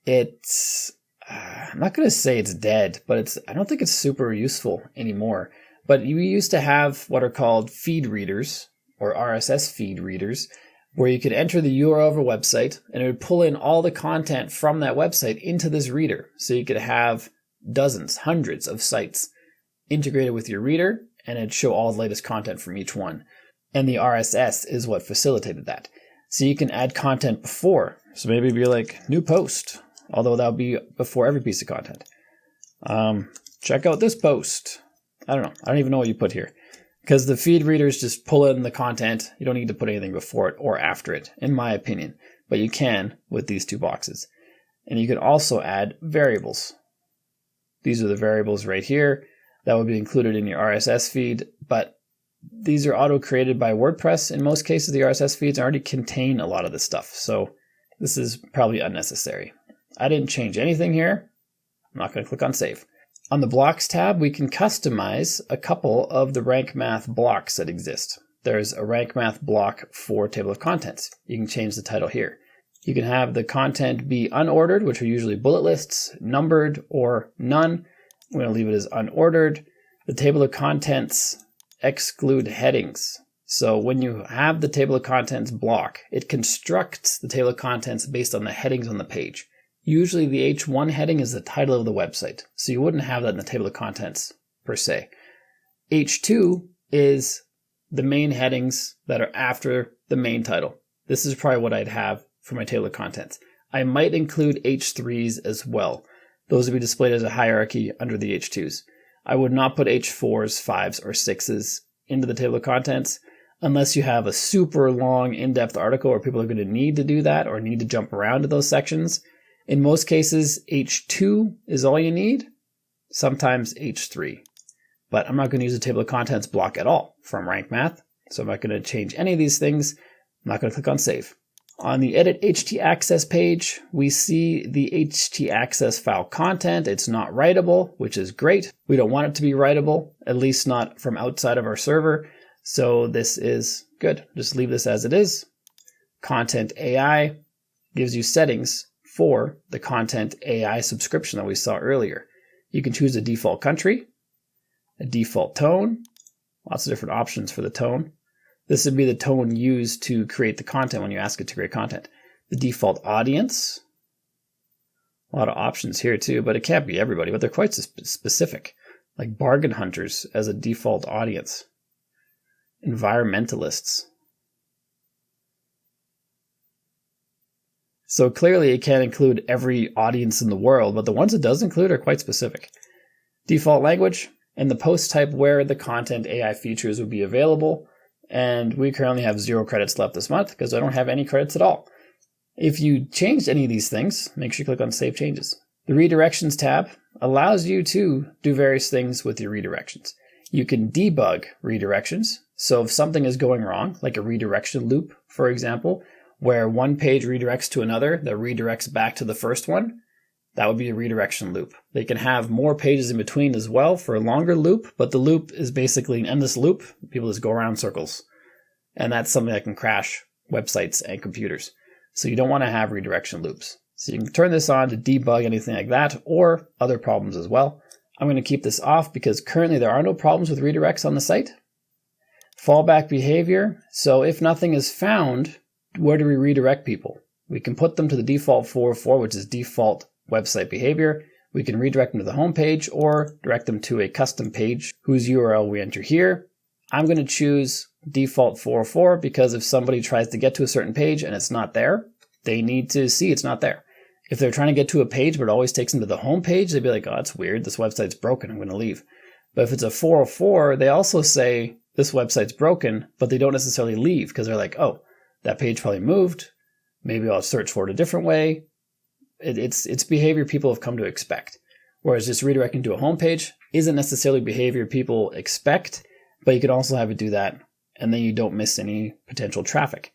I'm not going to say it's dead, but I don't think it's super useful anymore. But you used to have what are called feed readers or RSS feed readers, where you could enter the URL of a website and it would pull in all the content from that website into this reader. So you could have dozens, hundreds of sites integrated with your reader, and it'd show all the latest content from each one. And the RSS is what facilitated that. So you can add content before. So maybe it'd be like new post, although that would be before every piece of content. Check out this post. I don't know. I don't even know what you put here. Because the feed readers just pull in the content. You don't need to put anything before it or after it, in my opinion. But you can with these two boxes. And you can also add variables. These are the variables right here. That would be included in your RSS feed. But these are auto-created by WordPress. In most cases, the RSS feeds already contain a lot of this stuff. So this is probably unnecessary. I didn't change anything here. I'm not going to click on Save. On the Blocks tab, we can customize a couple of the Rank Math blocks that exist. There's a Rank Math block for table of contents. You can change the title here. You can have the content be unordered, which are usually bullet lists, numbered, or none. I'm going to leave it as unordered. The table of contents exclude headings. So when you have the table of contents block, it constructs the table of contents based on the headings on the page. Usually the H1 heading is the title of the website, so you wouldn't have that in the table of contents per se. H2 is the main headings that are after the main title. This is probably what I'd have for my table of contents. I might include H3s as well. Those would be displayed as a hierarchy under the H2s. I would not put H4s, 5s, or 6s into the table of contents unless you have a super long in-depth article where people are going to need to do that or need to jump around to those sections. In most cases, H2 is all you need, sometimes H3. But I'm not going to use the table of contents block at all from Rank Math, so I'm not going to change any of these things. I'm not going to click on Save. On the Edit htaccess page, we see the htaccess file content. It's not writable, which is great. We don't want it to be writable, at least not from outside of our server. So this is good. Just leave this as it is. Content AI gives you settings for the Content AI subscription that we saw earlier. You can choose a default country, a default tone, lots of different options for the tone. This would be the tone used to create the content when you ask it to create content. The default audience, a lot of options here too, but it can't be everybody, but they're quite specific, like bargain hunters as a default audience, environmentalists. So clearly it can't include every audience in the world, but the ones it does include are quite specific. Default language and the post type where the content AI features would be available. And we currently have 0 credits left this month because I don't have any credits at all. If you changed any of these things, make sure you click on Save Changes. The Redirections tab allows you to do various things with your redirections. You can debug redirections. So if something is going wrong, like a redirection loop, for example, where one page redirects to another that redirects back to the first one, that would be a redirection loop. They can have more pages in between as well for a longer loop, but the loop is basically an endless loop. People just go around circles. And that's something that can crash websites and computers. So you don't want to have redirection loops. So you can turn this on to debug anything like that or other problems as well. I'm going to keep this off because currently there are no problems with redirects on the site. Fallback behavior. So if nothing is found, where do we redirect people? We can put them to the default 404, which is default website behavior. We can redirect them to the home page or direct them to a custom page whose URL we enter here. I'm going to choose default 404 because if somebody tries to get to a certain page and it's not there, they need to see it's not there. If they're trying to get to a page but it always takes them to the home page, they'd be like, oh, that's weird. This website's broken. I'm going to leave. But if it's a 404, they also say this website's broken, but they don't necessarily leave because they're like, oh, that page probably moved. Maybe I'll search for it a different way. It's behavior people have come to expect. Whereas just redirecting to a homepage isn't necessarily behavior people expect, but you can also have it do that, and then you don't miss any potential traffic.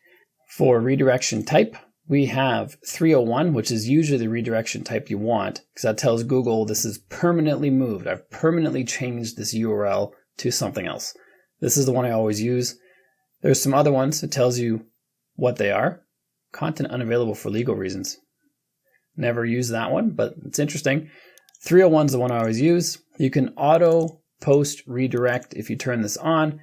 For redirection type, we have 301, which is usually the redirection type you want, because that tells Google this is permanently moved. I've permanently changed this URL to something else. This is the one I always use. There's some other ones that tells you what they are. Content unavailable for legal reasons. Never use that one, but it's interesting. 301 is the one I always use. You can auto post redirect if you turn this on.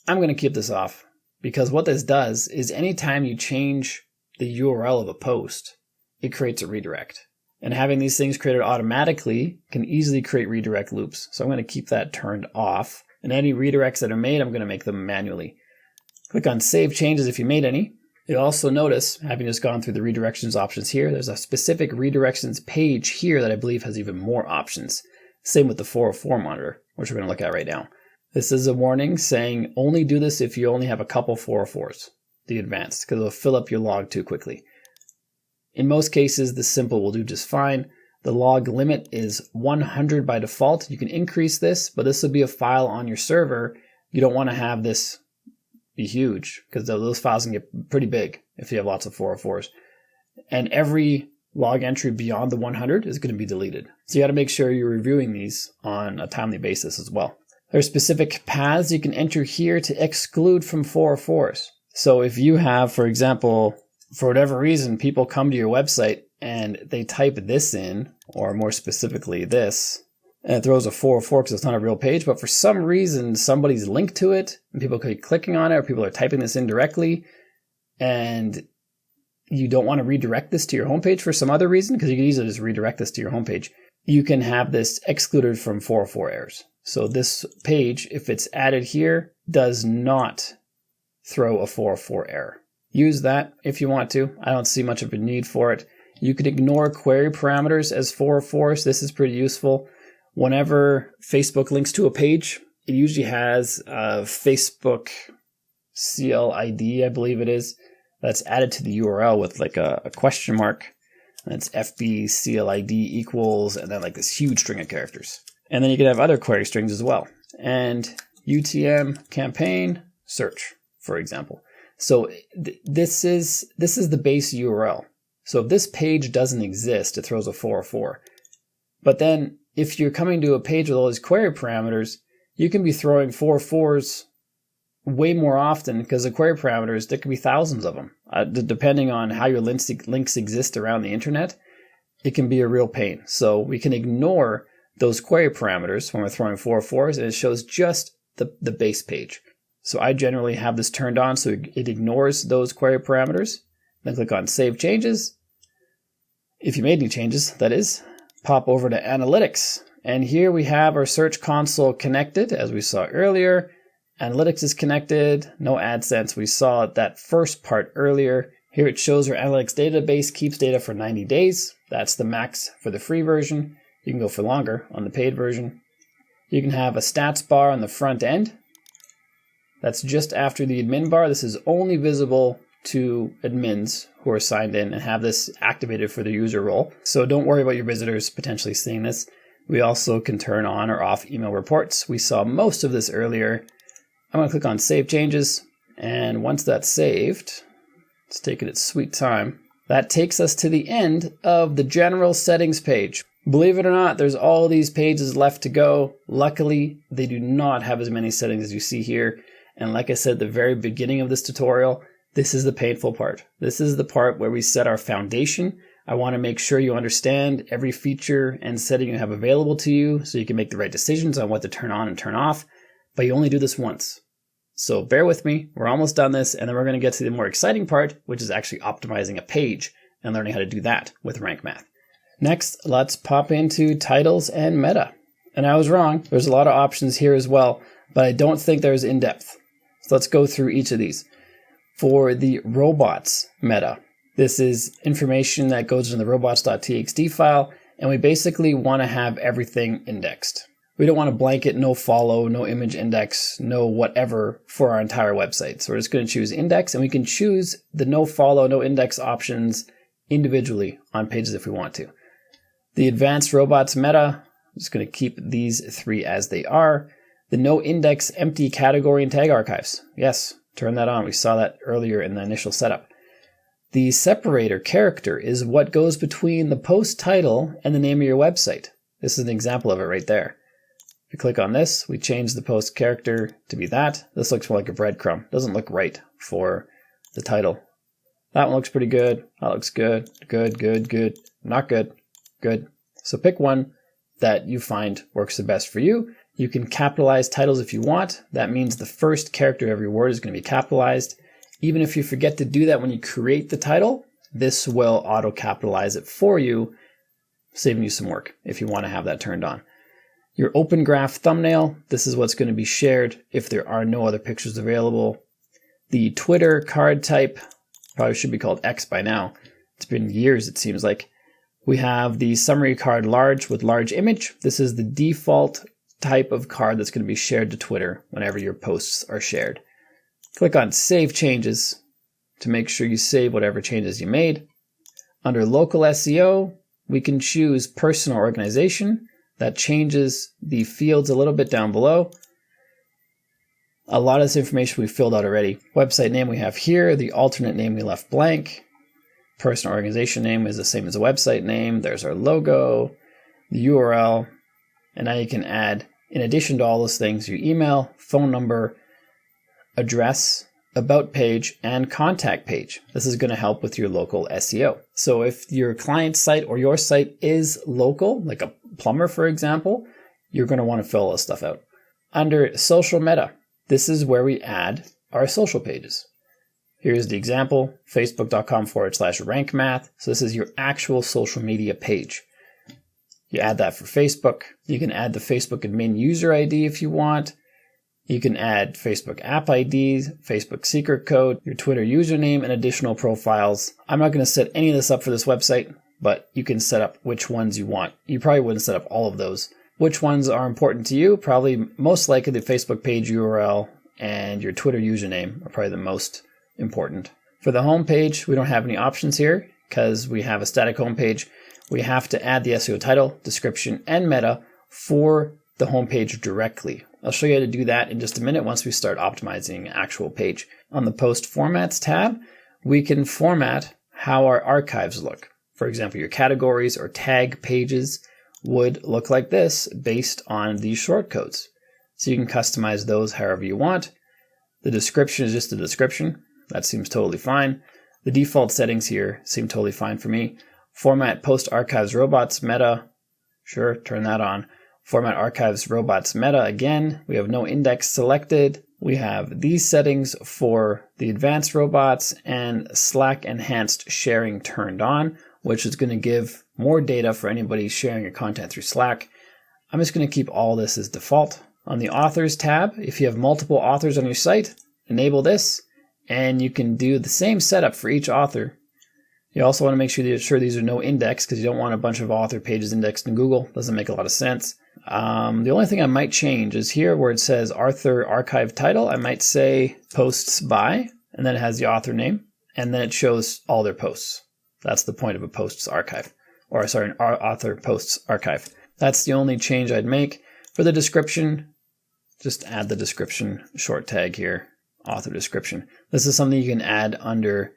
I'm going to keep this off because what this does is anytime you change the URL of a post, it creates a redirect. And having these things created automatically can easily create redirect loops. So I'm going to keep that turned off. And any redirects that are made, I'm going to make them manually. Click on Save Changes if you made any. You'll also notice, having just gone through the redirections options here, there's a specific redirections page here that I believe has even more options. Same with the 404 monitor, which we're going to look at right now. This is a warning saying only do this if you only have a couple 404s, the advanced, because it'll fill up your log too quickly. In most cases, the simple will do just fine. The log limit is 100 by default. You can increase this, but this will be a file on your server. You don't want to have this be huge because those files can get pretty big if you have lots of 404s. And every log entry beyond the 100 is going to be deleted. So you got to make sure you're reviewing these on a timely basis as well. There's specific paths you can enter here to exclude from 404s. So if you have, for example, for whatever reason, people come to your website and they type this in, or more specifically this, and it throws a 404 because it's not a real page, but for some reason, somebody's linked to it, and people could be clicking on it, or people are typing this in directly, and you don't want to redirect this to your homepage for some other reason, because you can easily just redirect this to your homepage. You can have this excluded from 404 errors. So this page, if it's added here, does not throw a 404 error. Use that if you want to. I don't see much of a need for it. You can ignore query parameters as 404s. This is pretty useful. Whenever Facebook links to a page, it usually has a Facebook CLID, I believe it is, that's added to the URL with like a question mark. And it's FB CLID equals, and then like this huge string of characters. And then you can have other query strings as well. And UTM campaign search, for example. So this is the base URL. So if this page doesn't exist, it throws a 404. But then if you're coming to a page with all these query parameters, you can be throwing 404s way more often because the query parameters, there could be thousands of them. Depending on how your links exist around the internet, it can be a real pain. So we can ignore those query parameters when we're throwing 404s, and it shows just the base page. So I generally have this turned on so it ignores those query parameters. Then click on Save Changes. If you made any changes, that is. Pop over to Analytics. And here we have our Search Console connected, as we saw earlier. Analytics is connected. No AdSense. We saw that first part earlier. Here it shows our Analytics database keeps data for 90 days. That's the max for the free version. You can go for longer on the paid version. You can have a stats bar on the front end. That's just after the admin bar. This is only visible to admins who are signed in and have this activated for the user role. So don't worry about your visitors potentially seeing this. We also can turn on or off email reports. We saw most of this earlier. I'm going to click on Save Changes. And once that's saved, it's taking its sweet time. That takes us to the end of the general settings page. Believe it or not, there's all these pages left to go. Luckily, they do not have as many settings as you see here. And like I said at the very beginning of this tutorial, this is the painful part. This is the part where we set our foundation. I want to make sure you understand every feature and setting you have available to you so you can make the right decisions on what to turn on and turn off. But you only do this once. So bear with me. We're almost done this, and then we're going to get to the more exciting part, which is actually optimizing a page and learning how to do that with Rank Math. Next, let's pop into titles and meta. And I was wrong. There's a lot of options here as well, but I don't think there's in-depth. So let's go through each of these. For the robots meta, this is information that goes in the robots.txt file, and we basically want to have everything indexed. We don't want to blanket no follow, no image index, no whatever for our entire website. So we're just going to choose index, and we can choose the no follow, no index options individually on pages if we want to. The advanced robots meta, I'm just going to keep these 3 as they are. The no index empty category and tag archives. Yes, turn that on. We saw that earlier in the initial setup. The separator character is what goes between the post title and the name of your website. This is an example of it right there. If you click on this, we change the post character to be that. This looks more like a breadcrumb. Doesn't look right for the title. That one looks pretty good. That looks good. Good, good, good. Not good. Good. So pick one that you find works the best for you. You can capitalize titles if you want. That means the first character of every word is going to be capitalized. Even if you forget to do that when you create the title, this will auto-capitalize it for you, saving you some work if you want to have that turned on. Your open graph thumbnail, this is what's going to be shared if there are no other pictures available. The Twitter card type, probably should be called X by now. It's been years, it seems like. We have the summary card large with large image. This is the default type of card that's going to be shared to Twitter whenever your posts are shared. Click on Save Changes to make sure you save whatever changes you made. Under Local SEO, we can choose Personal Organization. That changes the fields a little bit down below. A lot of this information we filled out already. Website name we have here, the alternate name we left blank. Personal organization name is the same as the website name. There's our logo, the URL, and now you can add, in addition to all those things, your email, phone number, address, about page, and contact page. This is going to help with your local SEO. So if your client's site or your site is local, like a plumber, for example, you're going to want to fill all this stuff out. Under social meta, this is where we add our social pages. Here's the example, facebook.com/rankmath. So this is your actual social media page. You add that for Facebook. You can add the Facebook admin user ID if you want. You can add Facebook app IDs, Facebook secret code, your Twitter username, and additional profiles. I'm not going to set any of this up for this website, but you can set up which ones you want. You probably wouldn't set up all of those. Which ones are important to you? Probably most likely the Facebook page URL and your Twitter username are probably the most important. For the home page, we don't have any options here because we have a static home page. We have to add the SEO title, description, and meta for the home page directly. I'll show you how to do that in just a minute once we start optimizing the actual page. On the Post Formats tab, we can format how our archives look. For example, your categories or tag pages would look like this based on these shortcodes. So you can customize those however you want. The description is just a description. That seems totally fine. The default settings here seem totally fine for me. Format Post Archives Robots Meta. Sure, turn that on. Format Archives Robots Meta again. We have no index selected. We have these settings for the advanced robots and Slack enhanced sharing turned on, which is going to give more data for anybody sharing your content through Slack. I'm just going to keep all this as default. On the Authors tab, if you have multiple authors on your site, enable this, and you can do the same setup for each author. You also want to make sure these are no index because you don't want a bunch of author pages indexed in Google. Doesn't make a lot of sense. The only thing I might change is here where it says author archive title. I might say posts by, and then it has the author name, and then it shows all their posts. That's the point of a posts archive, or sorry, an author posts archive. That's the only change I'd make. For the description, just add the description short tag here, author description. This is something you can add under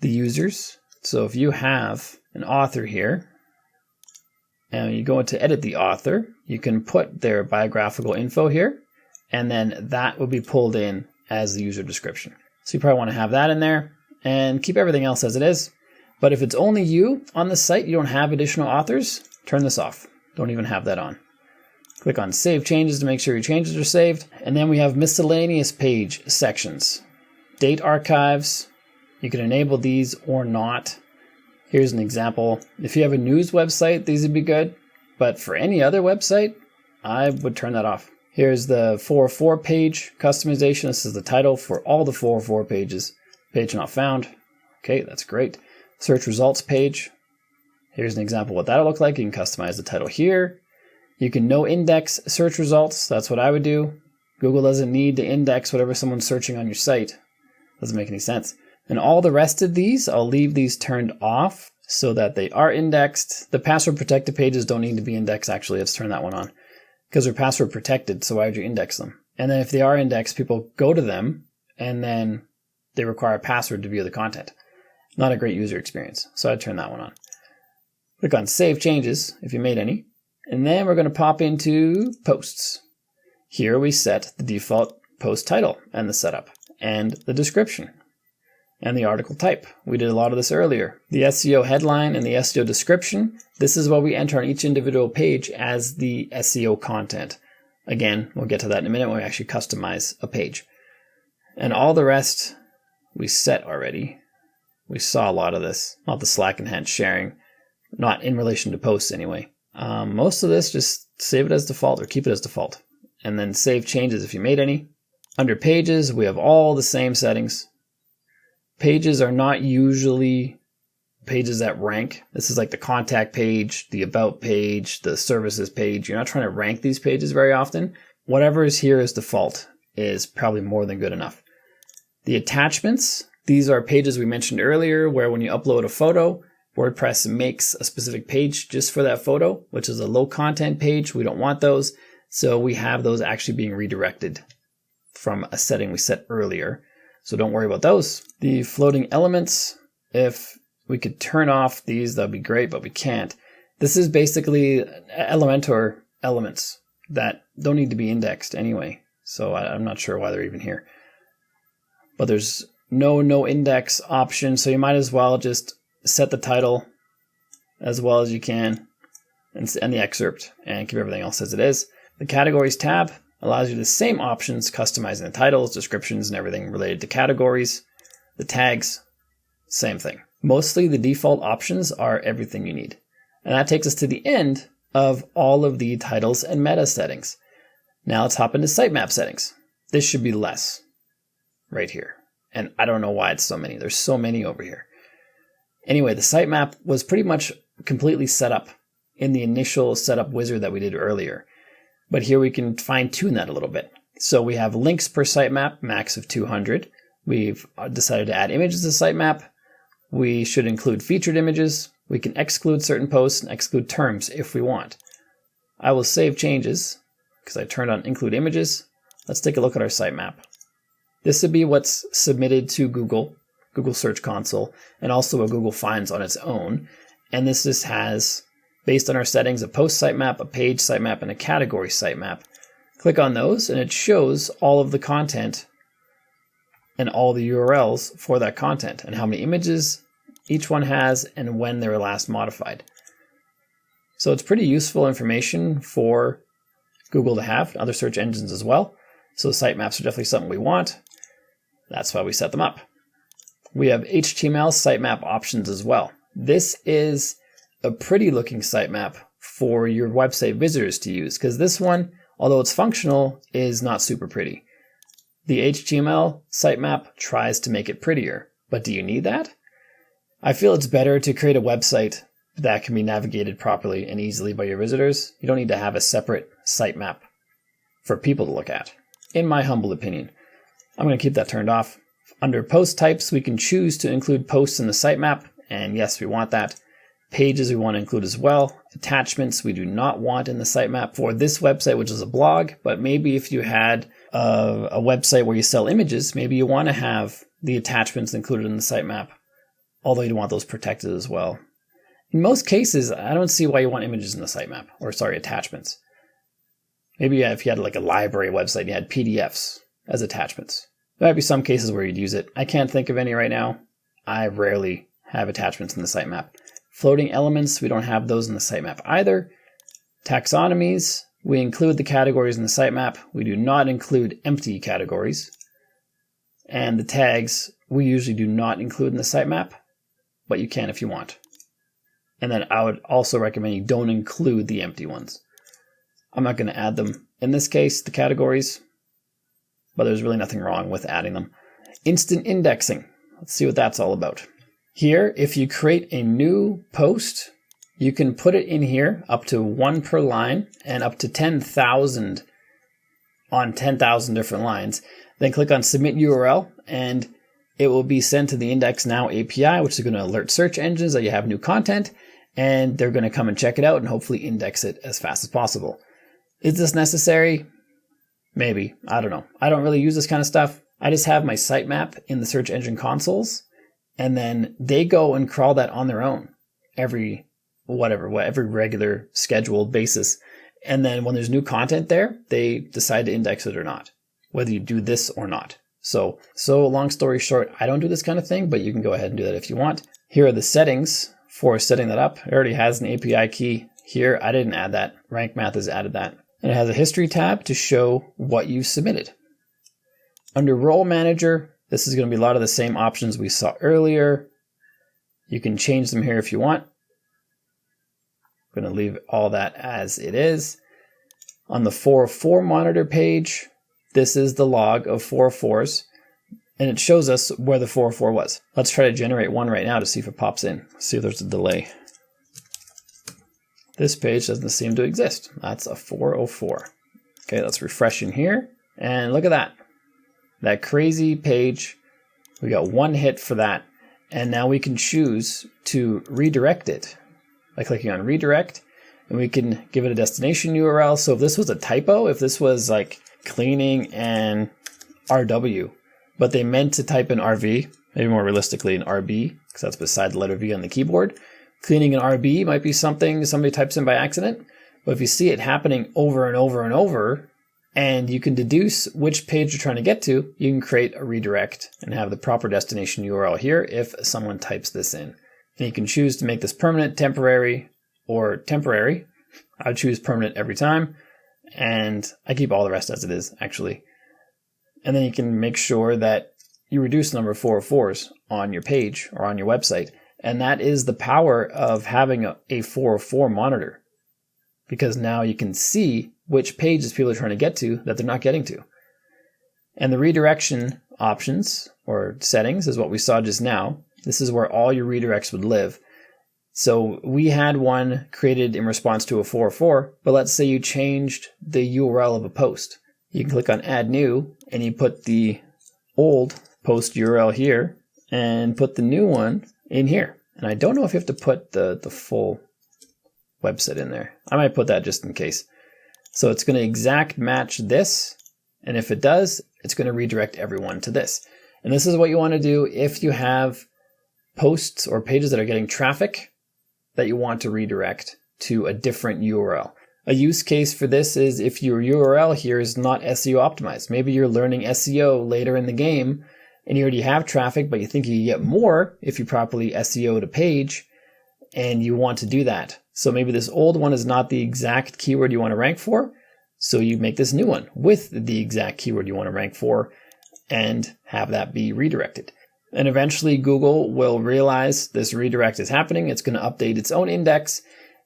the users. So if you have an author here, and you go to edit the author, you can put their biographical info here, and then that will be pulled in as the user description. So you probably want to have that in there, and keep everything else as it is. But if it's only you on the site, you don't have additional authors, turn this off. Don't even have that on. Click on Save Changes to make sure your changes are saved. And then we have miscellaneous page sections. Date archives. You can enable these or not. Here's an example. If you have a news website, these would be good. But for any other website, I would turn that off. Here's the 404 page customization. This is the title for all the 404 pages. Page not found. Okay, that's great. Search results page. Here's an example of what that'll look like. You can customize the title here. You can no index search results. That's what I would do. Google doesn't need to index whatever someone's searching on your site. Doesn't make any sense. And all the rest of these, I'll leave these turned off so that they are indexed. The password protected pages don't need to be indexed, actually. Let's turn that one on. Because they're password protected, so why would you index them? And then if they are indexed, people go to them, and then they require a password to view the content. Not a great user experience, so I'd turn that one on. Click on Save Changes, if you made any. And then we're going to pop into Posts. Here we set the default post title and the setup, and the description, and the article type. We did a lot of this earlier. The SEO headline and the SEO description, this is what we enter on each individual page as the SEO content. Again, we'll get to that in a minute when we actually customize a page. And all the rest we set already. We saw a lot of this, not the Slack enhanced sharing, not in relation to posts anyway. Most of this, just save it as default or keep it as default. And then save changes if you made any. Under pages, we have all the same settings. Pages are not usually pages that rank. This is like the contact page, the about page, the services page. You're not trying to rank these pages very often. Whatever is here as default is probably more than good enough. The attachments, these are pages we mentioned earlier where when you upload a photo, WordPress makes a specific page just for that photo, which is a low content page. We don't want those. So we have those actually being redirected from a setting we set earlier. So don't worry about those. The floating elements, if we could turn off these, that'd be great, but we can't. This is basically Elementor elements that don't need to be indexed anyway. So I'm not sure why they're even here. But there's no index option, so you might as well just set the title as well as you can and the excerpt and keep everything else as it is. The categories tab allows you the same options, customizing the titles, descriptions, and everything related to categories. The tags, same thing. Mostly the default options are everything you need. And that takes us to the end of all of the titles and meta settings. Now let's hop into Sitemap Settings. This should be less right here. And I don't know why it's so many. There's so many over here. Anyway, the sitemap was pretty much completely set up in the initial setup wizard that we did earlier. But here we can fine tune that a little bit. So we have links per sitemap, max of 200. We've decided to add images to sitemap. We should include featured images. We can exclude certain posts and exclude terms if we want. I will save changes because I turned on include images. Let's take a look at our sitemap. This would be what's submitted to Google Search Console, and also what Google finds on its own. And this just has, based on our settings, a post sitemap, a page sitemap, and a category sitemap. Click on those and it shows all of the content and all the URLs for that content and how many images each one has and when they were last modified. So it's pretty useful information for Google to have, other search engines as well. So sitemaps are definitely something we want. That's why we set them up. We have HTML sitemap options as well. This is a pretty looking sitemap for your website visitors to use, because this one, although it's functional, is not super pretty. The HTML sitemap tries to make it prettier, but do you need that? I feel it's better to create a website that can be navigated properly and easily by your visitors. You don't need to have a separate sitemap for people to look at, in my humble opinion. I'm going to keep that turned off. Under post types, we can choose to include posts in the sitemap, and yes, we want that. Pages we want to include as well. Attachments we do not want in the sitemap for this website, which is a blog, but maybe if you had a website where you sell images, maybe you want to have the attachments included in the sitemap, although you don't want those protected as well. In most cases, I don't see why you want images in the sitemap, attachments. Maybe if you had like a library website and you had PDFs as attachments. There might be some cases where you'd use it. I can't think of any right now. I rarely have attachments in the sitemap. Floating elements, we don't have those in the sitemap either. Taxonomies, we include the categories in the sitemap. We do not include empty categories. And the tags, we usually do not include in the sitemap, but you can if you want. And then I would also recommend you don't include the empty ones. I'm not going to add them in this case, the categories, but there's really nothing wrong with adding them. Instant indexing. Let's see what that's all about. Here, if you create a new post, You can put it in here up to 1 per line and up to 10,000 on 10,000 different lines. Then click on Submit URL and it will be sent to the Index Now API, which is going to alert search engines that you have new content, and they're going to come and check it out and hopefully index it as fast as possible. Is this necessary? Maybe. I don't know. I don't really use this kind of stuff. I just have my sitemap in the search engine consoles, and then they go and crawl that on their own every regular scheduled basis. And then when there's new content there, they decide to index it or not, whether you do this or not. So long story short, I don't do this kind of thing, but you can go ahead and do that if you want. Here are the settings for setting that up. It already has an API key here. I didn't add that. Rank Math has added that. And it has a history tab to show what you submitted. Under Role Manager, this is going to be a lot of the same options we saw earlier. You can change them here if you want. I'm going to leave all that as it is. On the 404 monitor page, this is the log of 404s, and it shows us where the 404 was. Let's try to generate one right now to see if it pops in. See if there's a delay. This page doesn't seem to exist. That's a 404. Okay, let's refresh in here, and look at that. That crazy page. We got one hit for that, and now we can choose to redirect it by clicking on redirect, and we can give it a destination URL. So if this was a typo, if this was like cleaning and RW, but they meant to type in RV, maybe more realistically an RB, because that's beside the letter V on the keyboard. Cleaning an RB might be something somebody types in by accident, but if you see it happening over and over and over, and you can deduce which page you're trying to get to, you can create a redirect and have the proper destination URL here if someone types this in. And you can choose to make this permanent, temporary, or temporary. I would choose permanent every time, and I keep all the rest as it is, actually. And then you can make sure that you reduce the number of 404s on your page or on your website. And that is the power of having a 404 monitor, because now you can see which pages people are trying to get to that they're not getting to. And the redirection options or settings is what we saw just now. This is where all your redirects would live. So we had one created in response to a 404, but let's say you changed the URL of a post. You can click on Add New, and you put the old post URL here and put the new one in here. And I don't know if you have to put the full website in there. I might put that just in case. So it's going to exact match this, and if it does, it's going to redirect everyone to this. And this is what you want to do if you have posts or pages that are getting traffic that you want to redirect to a different URL. A use case for this is if your URL here is not SEO optimized. Maybe you're learning SEO later in the game and you already have traffic, but you think you get more if you properly SEO'd a page, and you want to do that. So maybe this old one is not the exact keyword you want to rank for, so you make this new one with the exact keyword you want to rank for and have that be redirected. And eventually Google will realize this redirect is happening. It's going to update its own index.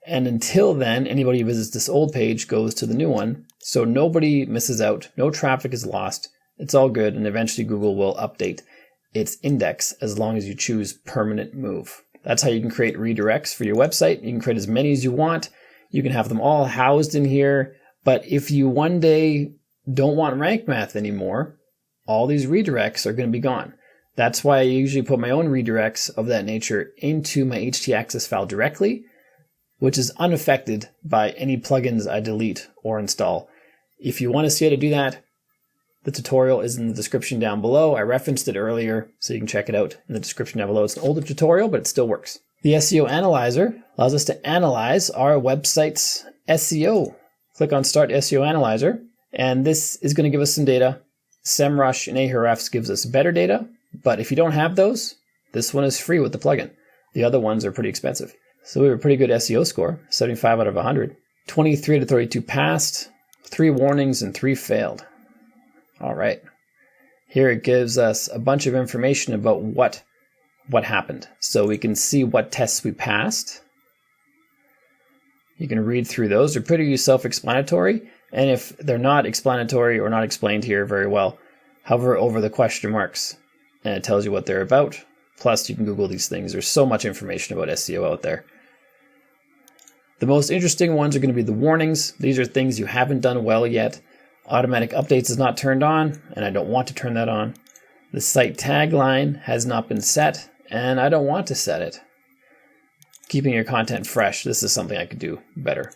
And until then, anybody who visits this old page goes to the new one. So nobody misses out. No traffic is lost. It's all good. And eventually Google will update its index as long as you choose permanent move. That's how you can create redirects for your website. You can create as many as you want. You can have them all housed in here. But if you one day don't want rank math anymore, all these redirects are going to be gone. That's why I usually put my own redirects of that nature into my htaccess file directly, which is unaffected by any plugins I delete or install. If you want to see how to do that, the tutorial is in the description down below. I referenced it earlier, so you can check it out in the description down below. It's an older tutorial, but it still works. The SEO Analyzer allows us to analyze our website's SEO. Click on Start SEO Analyzer, and this is going to give us some data. SEMrush and Ahrefs gives us better data, but if you don't have those, this one is free with the plugin. The other ones are pretty expensive. So we have a pretty good SEO score, 75 out of 100. 23 to 32 passed, 3 warnings, and 3 failed. All right. Here it gives us a bunch of information about what happened. So we can see what tests we passed. You can read through those. They're pretty self-explanatory. And if they're not explanatory or not explained here very well, hover over the question marks and it tells you what they're about. Plus, you can Google these things. There's so much information about SEO out there. The most interesting ones are going to be the warnings. These are things you haven't done well yet. Automatic updates is not turned on, and I don't want to turn that on. The site tagline has not been set, and I don't want to set it. Keeping your content fresh, this is something I could do better.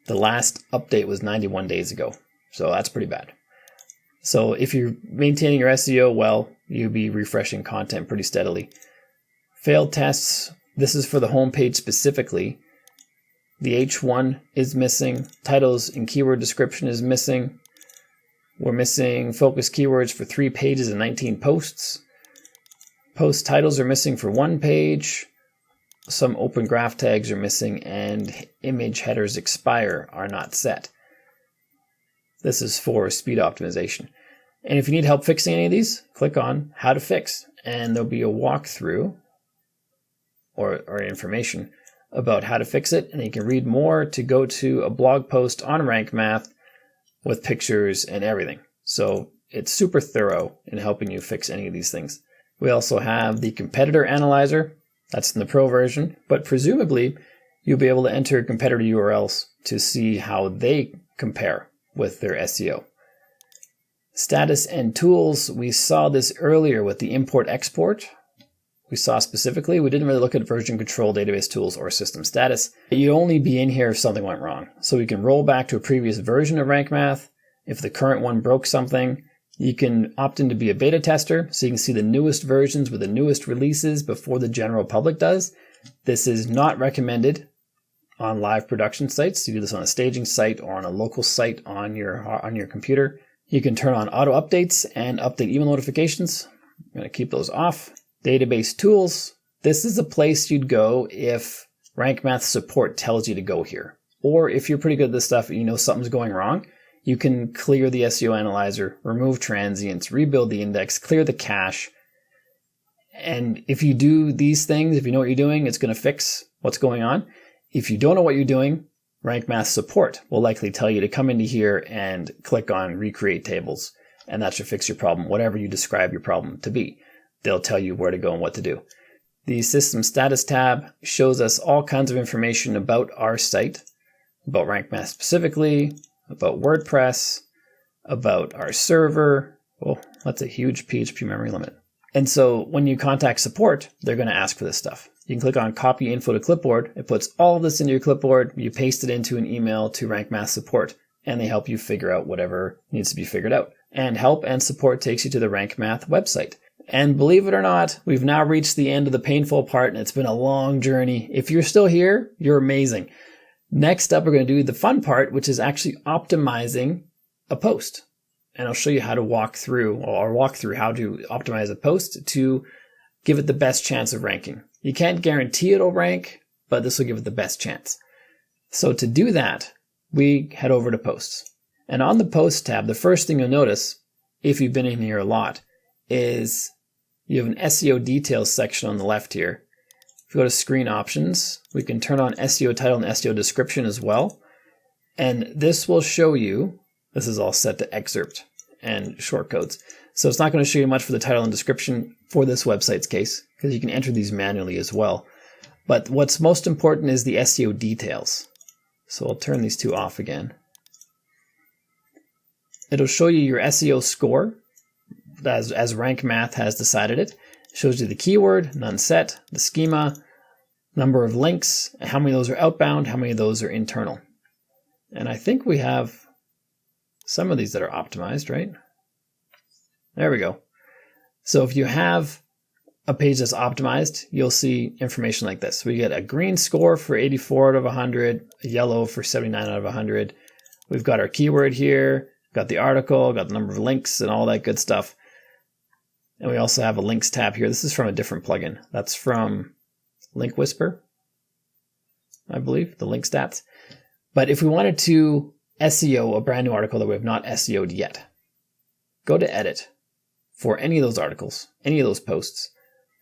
The last update was 91 days ago, so that's pretty bad. So if you're maintaining your SEO well, you'll be refreshing content pretty steadily. Failed tests, this is for the homepage specifically. The H1 is missing. Titles and keyword description is missing. We're missing focus keywords for 3 pages and 19 posts. Post titles are missing for 1 page. Some open graph tags are missing, and image headers expire are not set. This is for speed optimization. And if you need help fixing any of these, click on How to Fix, and there'll be a walkthrough or information about how to fix it, and you can read more to go to a blog post on Rank Math with pictures and everything. So it's super thorough in helping you fix any of these things. We also have the competitor analyzer. That's in the Pro version, but presumably you'll be able to enter competitor URLs to see how they compare with their SEO. Status and tools, we saw this earlier with the import-export. We saw specifically, we didn't really look at version control, database tools, or system status. You'd only be in here if something went wrong. So we can roll back to a previous version of Rank Math. If the current one broke something, you can opt in to be a beta tester, so you can see the newest versions with the newest releases before the general public does. This is not recommended on live production sites. You do this on a staging site or on a local site on your computer. You can turn on auto updates and update email notifications. I'm going to keep those off. Database tools. This is a place you'd go if Rank Math support tells you to go here. Or if you're pretty good at this stuff and you know something's going wrong, you can clear the SEO Analyzer, remove transients, rebuild the index, clear the cache. And if you do these things, if you know what you're doing, it's going to fix what's going on. If you don't know what you're doing, Rank Math support will likely tell you to come into here and click on recreate tables. And that should fix your problem, whatever you describe your problem to be. They'll tell you where to go and what to do. The system status tab shows us all kinds of information about our site, about Rank Math specifically, about WordPress, about our server. Oh, that's a huge PHP memory limit. And so when you contact support, they're going to ask for this stuff. You can click on copy info to clipboard. It puts all of this into your clipboard. You paste it into an email to Rank Math support, and they help you figure out whatever needs to be figured out. And help and support takes you to the Rank Math website. And believe it or not, we've now reached the end of the painful part, and it's been a long journey. If you're still here, you're amazing. Next up, we're going to do the fun part, which is actually optimizing a post. And I'll show you how to walk through how to optimize a post to give it the best chance of ranking. You can't guarantee it'll rank, but this will give it the best chance. So to do that, we head over to posts. And on the post tab, the first thing you'll notice, if you've been in here a lot, is you have an SEO details section on the left here. If you go to screen options, we can turn on SEO title and SEO description as well. And this will show you, this is all set to excerpt and shortcodes. So it's not going to show you much for the title and description for this website's case, because you can enter these manually as well. But what's most important is the SEO details. So I'll turn these two off again. It'll show you your SEO score, as Rank Math has decided it. It shows you the keyword, none set, the schema, number of links, how many of those are outbound, how many of those are internal. And I think we have some of these that are optimized, right? There we go. So if you have a page that's optimized, you'll see information like this. We get a green score for 84 out of 100, a yellow for 79 out of 100. We've got our keyword here, got the article, got the number of links and all that good stuff. And we also have a links tab here. This is from a different plugin. That's from Link Whisper, I believe, the link stats. But if we wanted to SEO a brand new article that we have not SEO'd yet, go to edit for any of those articles, any of those posts.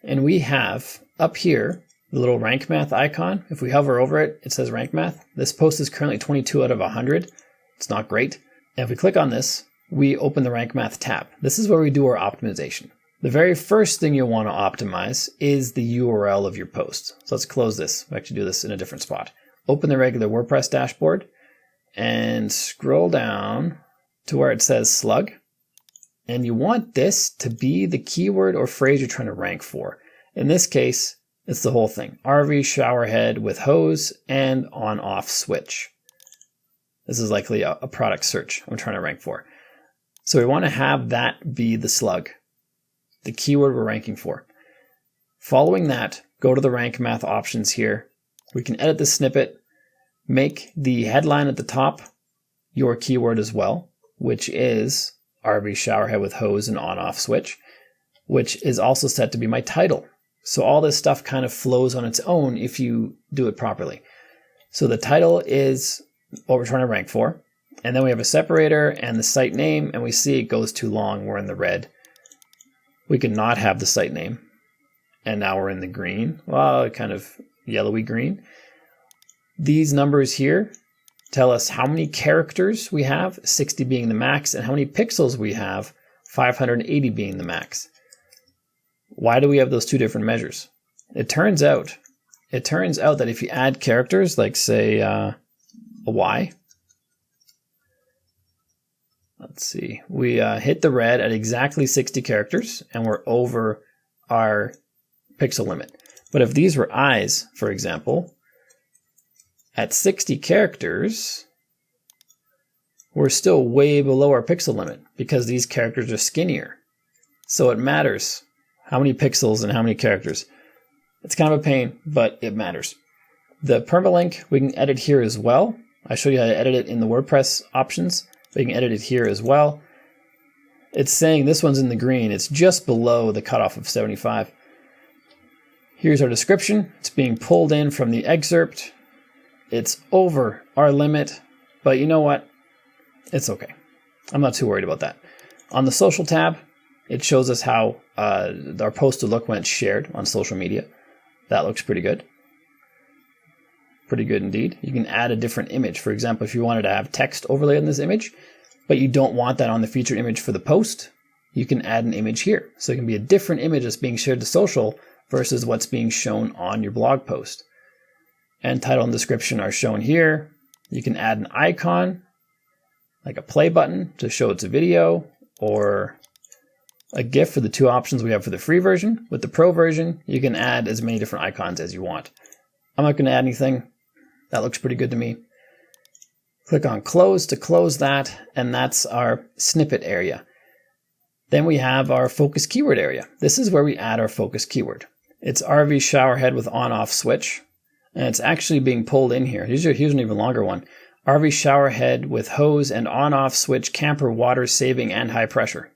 And we have up here the little Rank Math icon. If we hover over it, it says Rank Math. This post is currently 22 out of 100. It's not great. And if we click on this, we open the Rank Math tab. This is where we do our optimization. The very first thing you'll want to optimize is the URL of your post. So let's close this. We actually do this in a different spot. open the regular WordPress dashboard and scroll down to where it says slug. And you want this to be the keyword or phrase you're trying to rank for. In this case, it's the whole thing. RV shower head with hose and on-off switch. This is likely a product search I'm trying to rank for. So we want to have that be the slug, the keyword we're ranking for. Following that, go to the Rank Math options here. We can edit the snippet, make the headline at the top your keyword as well, which is RV shower head with hose and on-off switch, which is also set to be my title. So all this stuff kind of flows on its own if you do it properly. So the title is what we're trying to rank for. And then we have a separator and the site name, and we see it goes too long. We're in the red. We can not have the site name. And now we're in the green. Well, kind of yellowy green. These numbers here tell us how many characters we have, 60 being the max, and how many pixels we have, 580 being the max. Why do we have those two different measures? It turns out that if you add characters, like say a Y, let's see, we hit the red at exactly 60 characters and we're over our pixel limit. But if these were I's, for example, at 60 characters, we're still way below our pixel limit because these characters are skinnier. So it matters how many pixels and how many characters. It's kind of a pain, but it matters. The permalink we can edit here as well. I showed you how to edit it in the WordPress options, but you can edit it here as well. It's saying this one's in the green. It's just below the cutoff of 75. Here's our description. It's being pulled in from the excerpt. It's over our limit, but you know what? It's okay. I'm not too worried about that. On the social tab, it shows us how our post would look when it's shared on social media. That looks pretty good. Pretty good indeed. You can add a different image. For example, if you wanted to have text overlay on this image, but you don't want that on the featured image for the post, you can add an image here. So it can be a different image that's being shared to social versus what's being shown on your blog post. And title and description are shown here. You can add an icon, like a play button to show it's a video, or a GIF for the two options we have for the free version. With the pro version, you can add as many different icons as you want. I'm not going to add anything. That looks pretty good to me. Click on close to close that, and that's our snippet area. Then we have our focus keyword area. This is where we add our focus keyword. It's RV shower head with on-off switch, and it's actually being pulled in here. Here's an even longer one. RV shower head with hose and on-off switch, camper, water saving, and high pressure.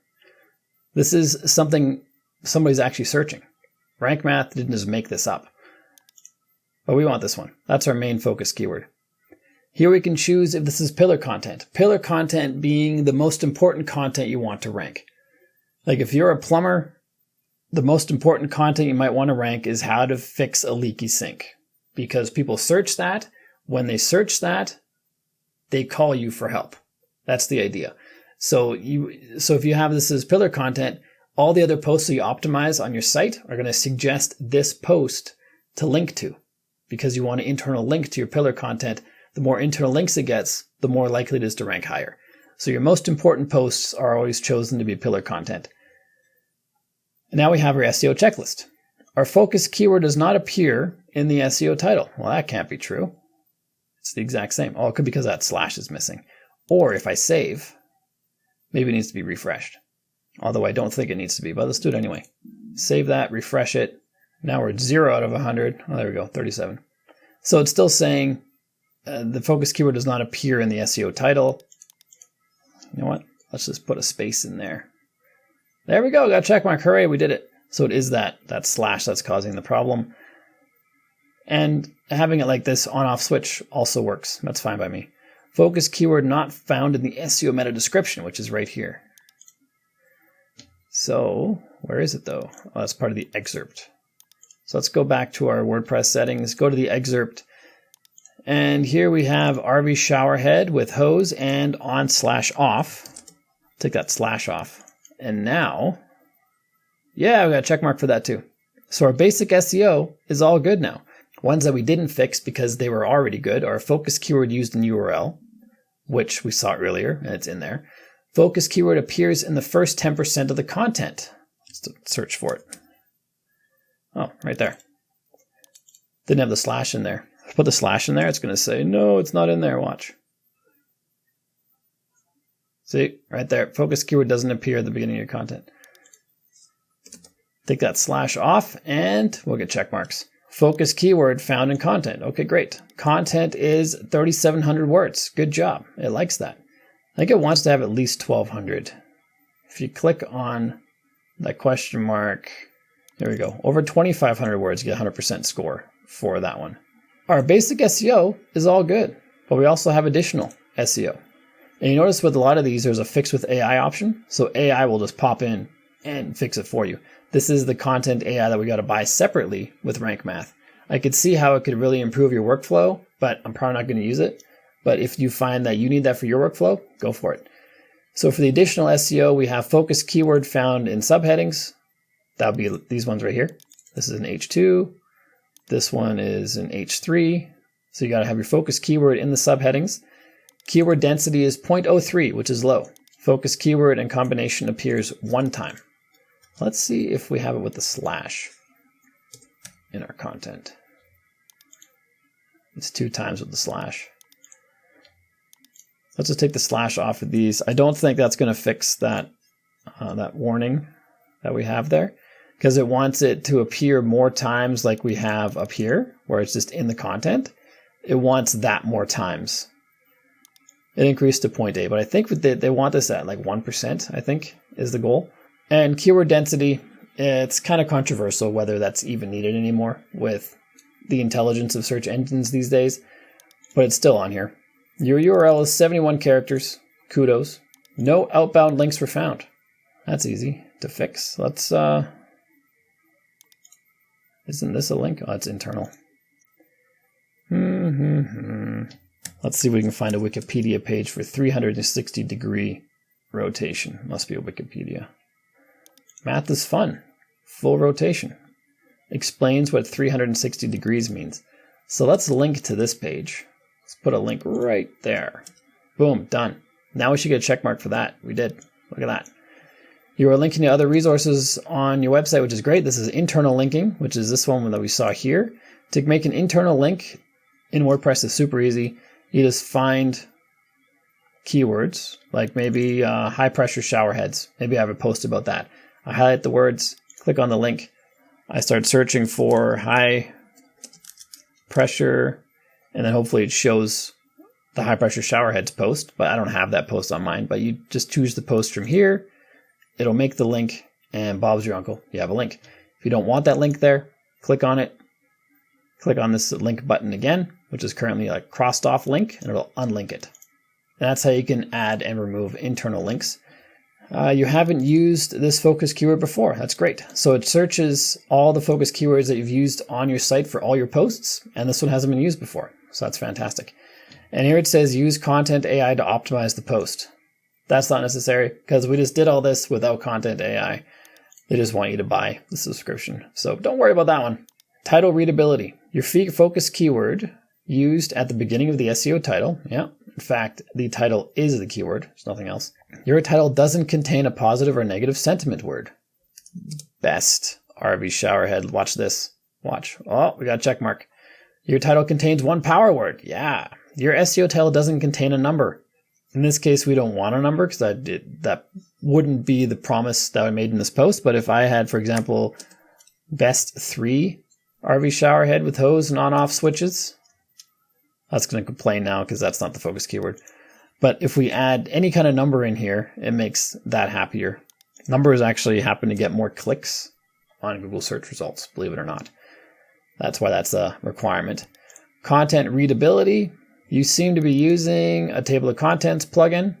This is something somebody's actually searching. Rank Math didn't just make this up. But we want this one. That's our main focus keyword. Here we can choose if this is pillar content. Pillar content being the most important content you want to rank. Like if you're a plumber, the most important content you might want to rank is how to fix a leaky sink. Because people search that. When they search that, they call you for help. That's the idea. So if you have this as pillar content, all the other posts that you optimize on your site are going to suggest this post to link to, because you want an internal link to your pillar content. The more internal links it gets, the more likely it is to rank higher. So your most important posts are always chosen to be pillar content. And now we have our SEO checklist. Our focus keyword does not appear in the SEO title. Well, that can't be true. It's the exact same. Oh, it could be because that slash is missing. Or if I save, maybe it needs to be refreshed. Although I don't think it needs to be, but let's do it anyway. Save that, refresh it. Now we're at 0 out of 100. Oh, there we go, 37. So it's still saying the focus keyword does not appear in the SEO title. You know what? Let's just put a space in there. There we go, got a check mark. Hooray, we did it. So it is that slash that's causing the problem. And having it like this on-off switch also works. That's fine by me. Focus keyword not found in the SEO meta description, which is right here. So where is it though? Oh, that's part of the excerpt. So let's go back to our WordPress settings, go to the excerpt. And here we have RV shower head with hose and on/off. Take that slash off. And now, yeah, we got a check mark for that too. So our basic SEO is all good now. Ones that we didn't fix because they were already good are focus keyword used in URL, which we saw earlier, and it's in there. Focus keyword appears in the first 10% of the content. Let's search for it. Oh, right there. Didn't have the slash in there. If I put the slash in there, it's going to say, no, it's not in there. Watch. See, right there. Focus keyword doesn't appear at the beginning of your content. Take that slash off and we'll get check marks. Focus keyword found in content. Okay, great. Content is 3,700 words. Good job. It likes that. I think it wants to have at least 1,200. If you click on that question mark, there we go. Over 2,500 words, you get 100% score for that one. Our basic SEO is all good, but we also have additional SEO. And you notice with a lot of these, there's a fix with AI option. So AI will just pop in and fix it for you. This is the content AI that we got to buy separately with Rank Math. I could see how it could really improve your workflow, but I'm probably not going to use it. But if you find that you need that for your workflow, go for it. So for the additional SEO, we have focus keyword found in subheadings. That'll be these ones right here. This is an H2. This one is an H3. So you got to have your focus keyword in the subheadings. Keyword density is 0.03, which is low. Focus keyword and combination appears one time. Let's see if we have it with the slash in our content. It's 2 times with the slash. Let's just take the slash off of these. I don't think that's going to fix that, that warning that we have there, because it wants it to appear more times like we have up here, where it's just in the content. It wants that more times. It increased to 0.8, but I think they want this at like 1%, I think, is the goal. And keyword density, it's kind of controversial whether that's even needed anymore with the intelligence of search engines these days, but it's still on here. Your URL is 71 characters. Kudos. No outbound links were found. That's easy to fix. Let's, isn't this a link? Oh, it's internal. Let's see if we can find a Wikipedia page for 360-degree rotation. Must be a Wikipedia. Math is fun. Full rotation. Explains what 360 degrees means. So let's link to this page. Let's put a link right there. Boom, done. Now we should get a check mark for that. We did. Look at that. You are linking to other resources on your website, which is great. This is internal linking, which is this one that we saw here. To make an internal link in WordPress is super easy. You just find keywords, like maybe high pressure shower heads. Maybe I have a post about that. I highlight the words, click on the link. I start searching for high pressure, and then hopefully it shows the high pressure shower heads post, but I don't have that post on mine. But you just choose the post from here. It'll make the link, and Bob's your uncle. You have a link. If you don't want that link there, click on it. Click on this link button again, which is currently a crossed off link, and it'll unlink it. And that's how you can add and remove internal links. You haven't used this focus keyword before. That's great. So it searches all the focus keywords that you've used on your site for all your posts, and this one hasn't been used before. So that's fantastic. And here it says use content AI to optimize the post. That's not necessary because we just did all this without content AI. They just want you to buy the subscription. So don't worry about that one. Title readability. Your focus keyword used at the beginning of the SEO title. Yeah. In fact, the title is the keyword. There's nothing else. Your title doesn't contain a positive or negative sentiment word. Best RV showerhead. Watch this. Watch. Oh, we got a check mark. Your title contains one power word. Yeah. Your SEO title doesn't contain a number. In this case, we don't want a number because that wouldn't be the promise that I made in this post. But if I had, for example, best 3 RV showerhead with hose and on-off switches, that's going to complain now because that's not the focus keyword. But if we add any kind of number in here, it makes that happier. Numbers actually happen to get more clicks on Google search results, believe it or not. That's why that's a requirement. Content readability. You seem to be using a table of contents plugin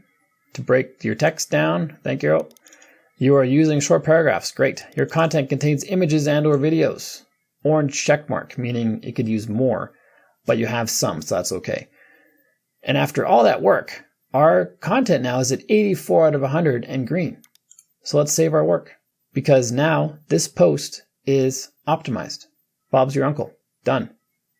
to break your text down. Thank you. You are using short paragraphs. Great. Your content contains images and or videos. Orange check mark, meaning it could use more, but you have some, so that's okay. And after all that work, our content now is at 84 out of 100 and green. So let's save our work because now this post is optimized. Bob's your uncle. Done.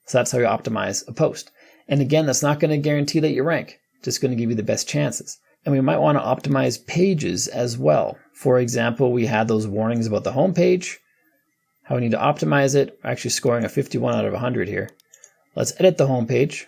So that's how you optimize a post. And again, that's not going to guarantee that you rank, just going to give you the best chances. And we might want to optimize pages as well. For example, we had those warnings about the home page, how we need to optimize it. We're actually scoring a 51 out of 100 here. Let's edit the home page.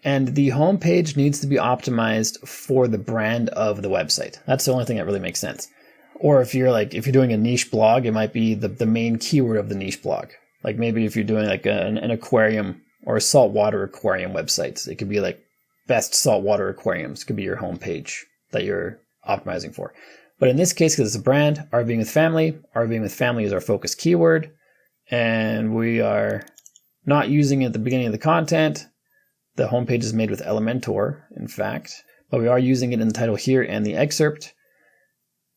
And the home page needs to be optimized for the brand of the website. That's the only thing that really makes sense. Or if you're doing a niche blog, it might be the main keyword of the niche blog. Like maybe if you're doing like an aquarium or a saltwater aquarium websites, it could be like best saltwater aquariums could be your homepage that you're optimizing for. But in this case, because it's a brand, RVing with family is our focus keyword. And we are not using it at the beginning of the content. The homepage is made with Elementor, in fact, but we are using it in the title here and the excerpt.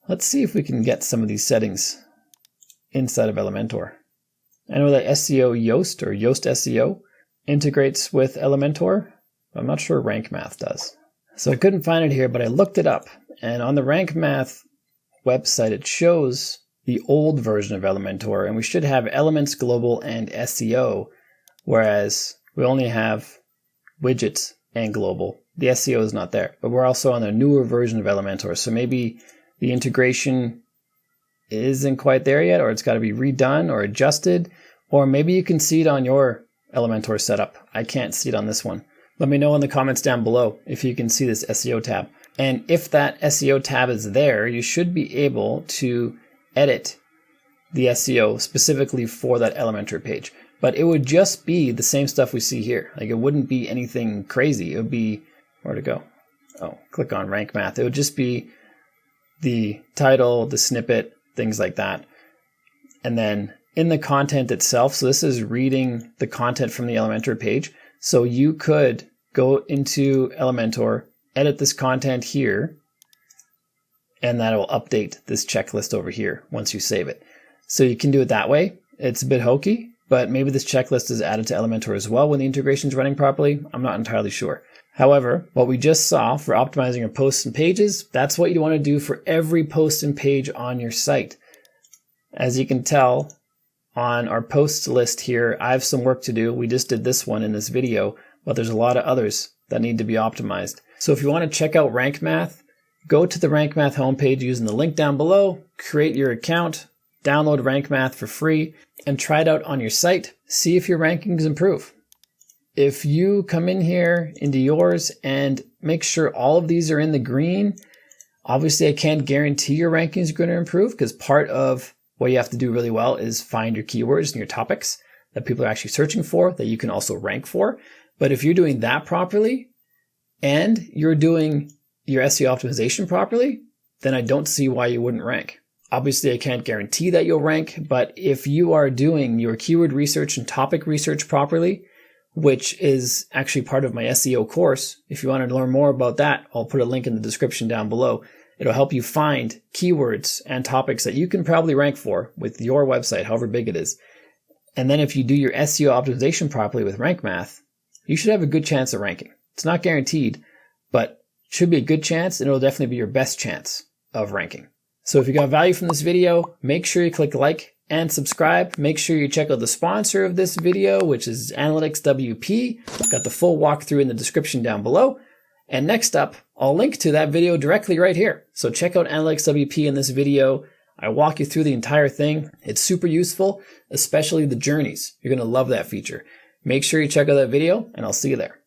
Let's see if we can get some of these settings inside of Elementor. I know that SEO Yoast or Yoast SEO integrates with Elementor. I'm not sure Rank Math does. So I couldn't find it here, but I looked it up. And on the Rank Math website, it shows the old version of Elementor. And we should have Elements, Global, and SEO, whereas we only have widgets and global. The SEO is not there. But we're also on a newer version of Elementor. So maybe the integration isn't quite there yet, or it's got to be redone or adjusted, or maybe you can see it on your Elementor setup. I can't see it on this one. Let me know in the comments down below if you can see this SEO tab. And if that SEO tab is there, you should be able to edit the SEO specifically for that Elementor page. But it would just be the same stuff we see here. Like it wouldn't be anything crazy. It would be, where to go? Oh, click on Rank Math. It would just be the title, the snippet, things like that. And then in the content itself, so this is reading the content from the Elementor page. So you could go into Elementor, edit this content here, and that will update this checklist over here once you save it. So you can do it that way. It's a bit hokey, but maybe this checklist is added to Elementor as well when the integration is running properly. I'm not entirely sure. However, what we just saw for optimizing your posts and pages, that's what you want to do for every post and page on your site. As you can tell on our posts list here, I have some work to do. We just did this one in this video, but there's a lot of others that need to be optimized. So if you want to check out Rank Math, go to the Rank Math homepage using the link down below, create your account, download Rank Math for free, and try it out on your site. See if your rankings improve. If you come in here into yours and make sure all of these are in the green, obviously I can't guarantee your rankings are going to improve because part of what you have to do really well is find your keywords and your topics that people are actually searching for that you can also rank for. But if you're doing that properly and you're doing your SEO optimization properly, then I don't see why you wouldn't rank. Obviously, I can't guarantee that you'll rank, but if you are doing your keyword research and topic research properly, which is actually part of my SEO course. If you want to learn more about that, I'll put a link in the description down below. It'll help you find keywords and topics that you can probably rank for with your website, however big it is. And then if you do your SEO optimization properly with Rank Math, you should have a good chance of ranking. It's not guaranteed, but should be a good chance, and it'll definitely be your best chance of ranking. So if you got value from this video, make sure you click like and subscribe. Make sure you check out the sponsor of this video, which is AnalyticsWP. I've got the full walkthrough in the description down below. And next up, I'll link to that video directly right here. So check out AnalyticsWP in this video. I walk you through the entire thing. It's super useful, especially the journeys. You're going to love that feature. Make sure you check out that video, and I'll see you there.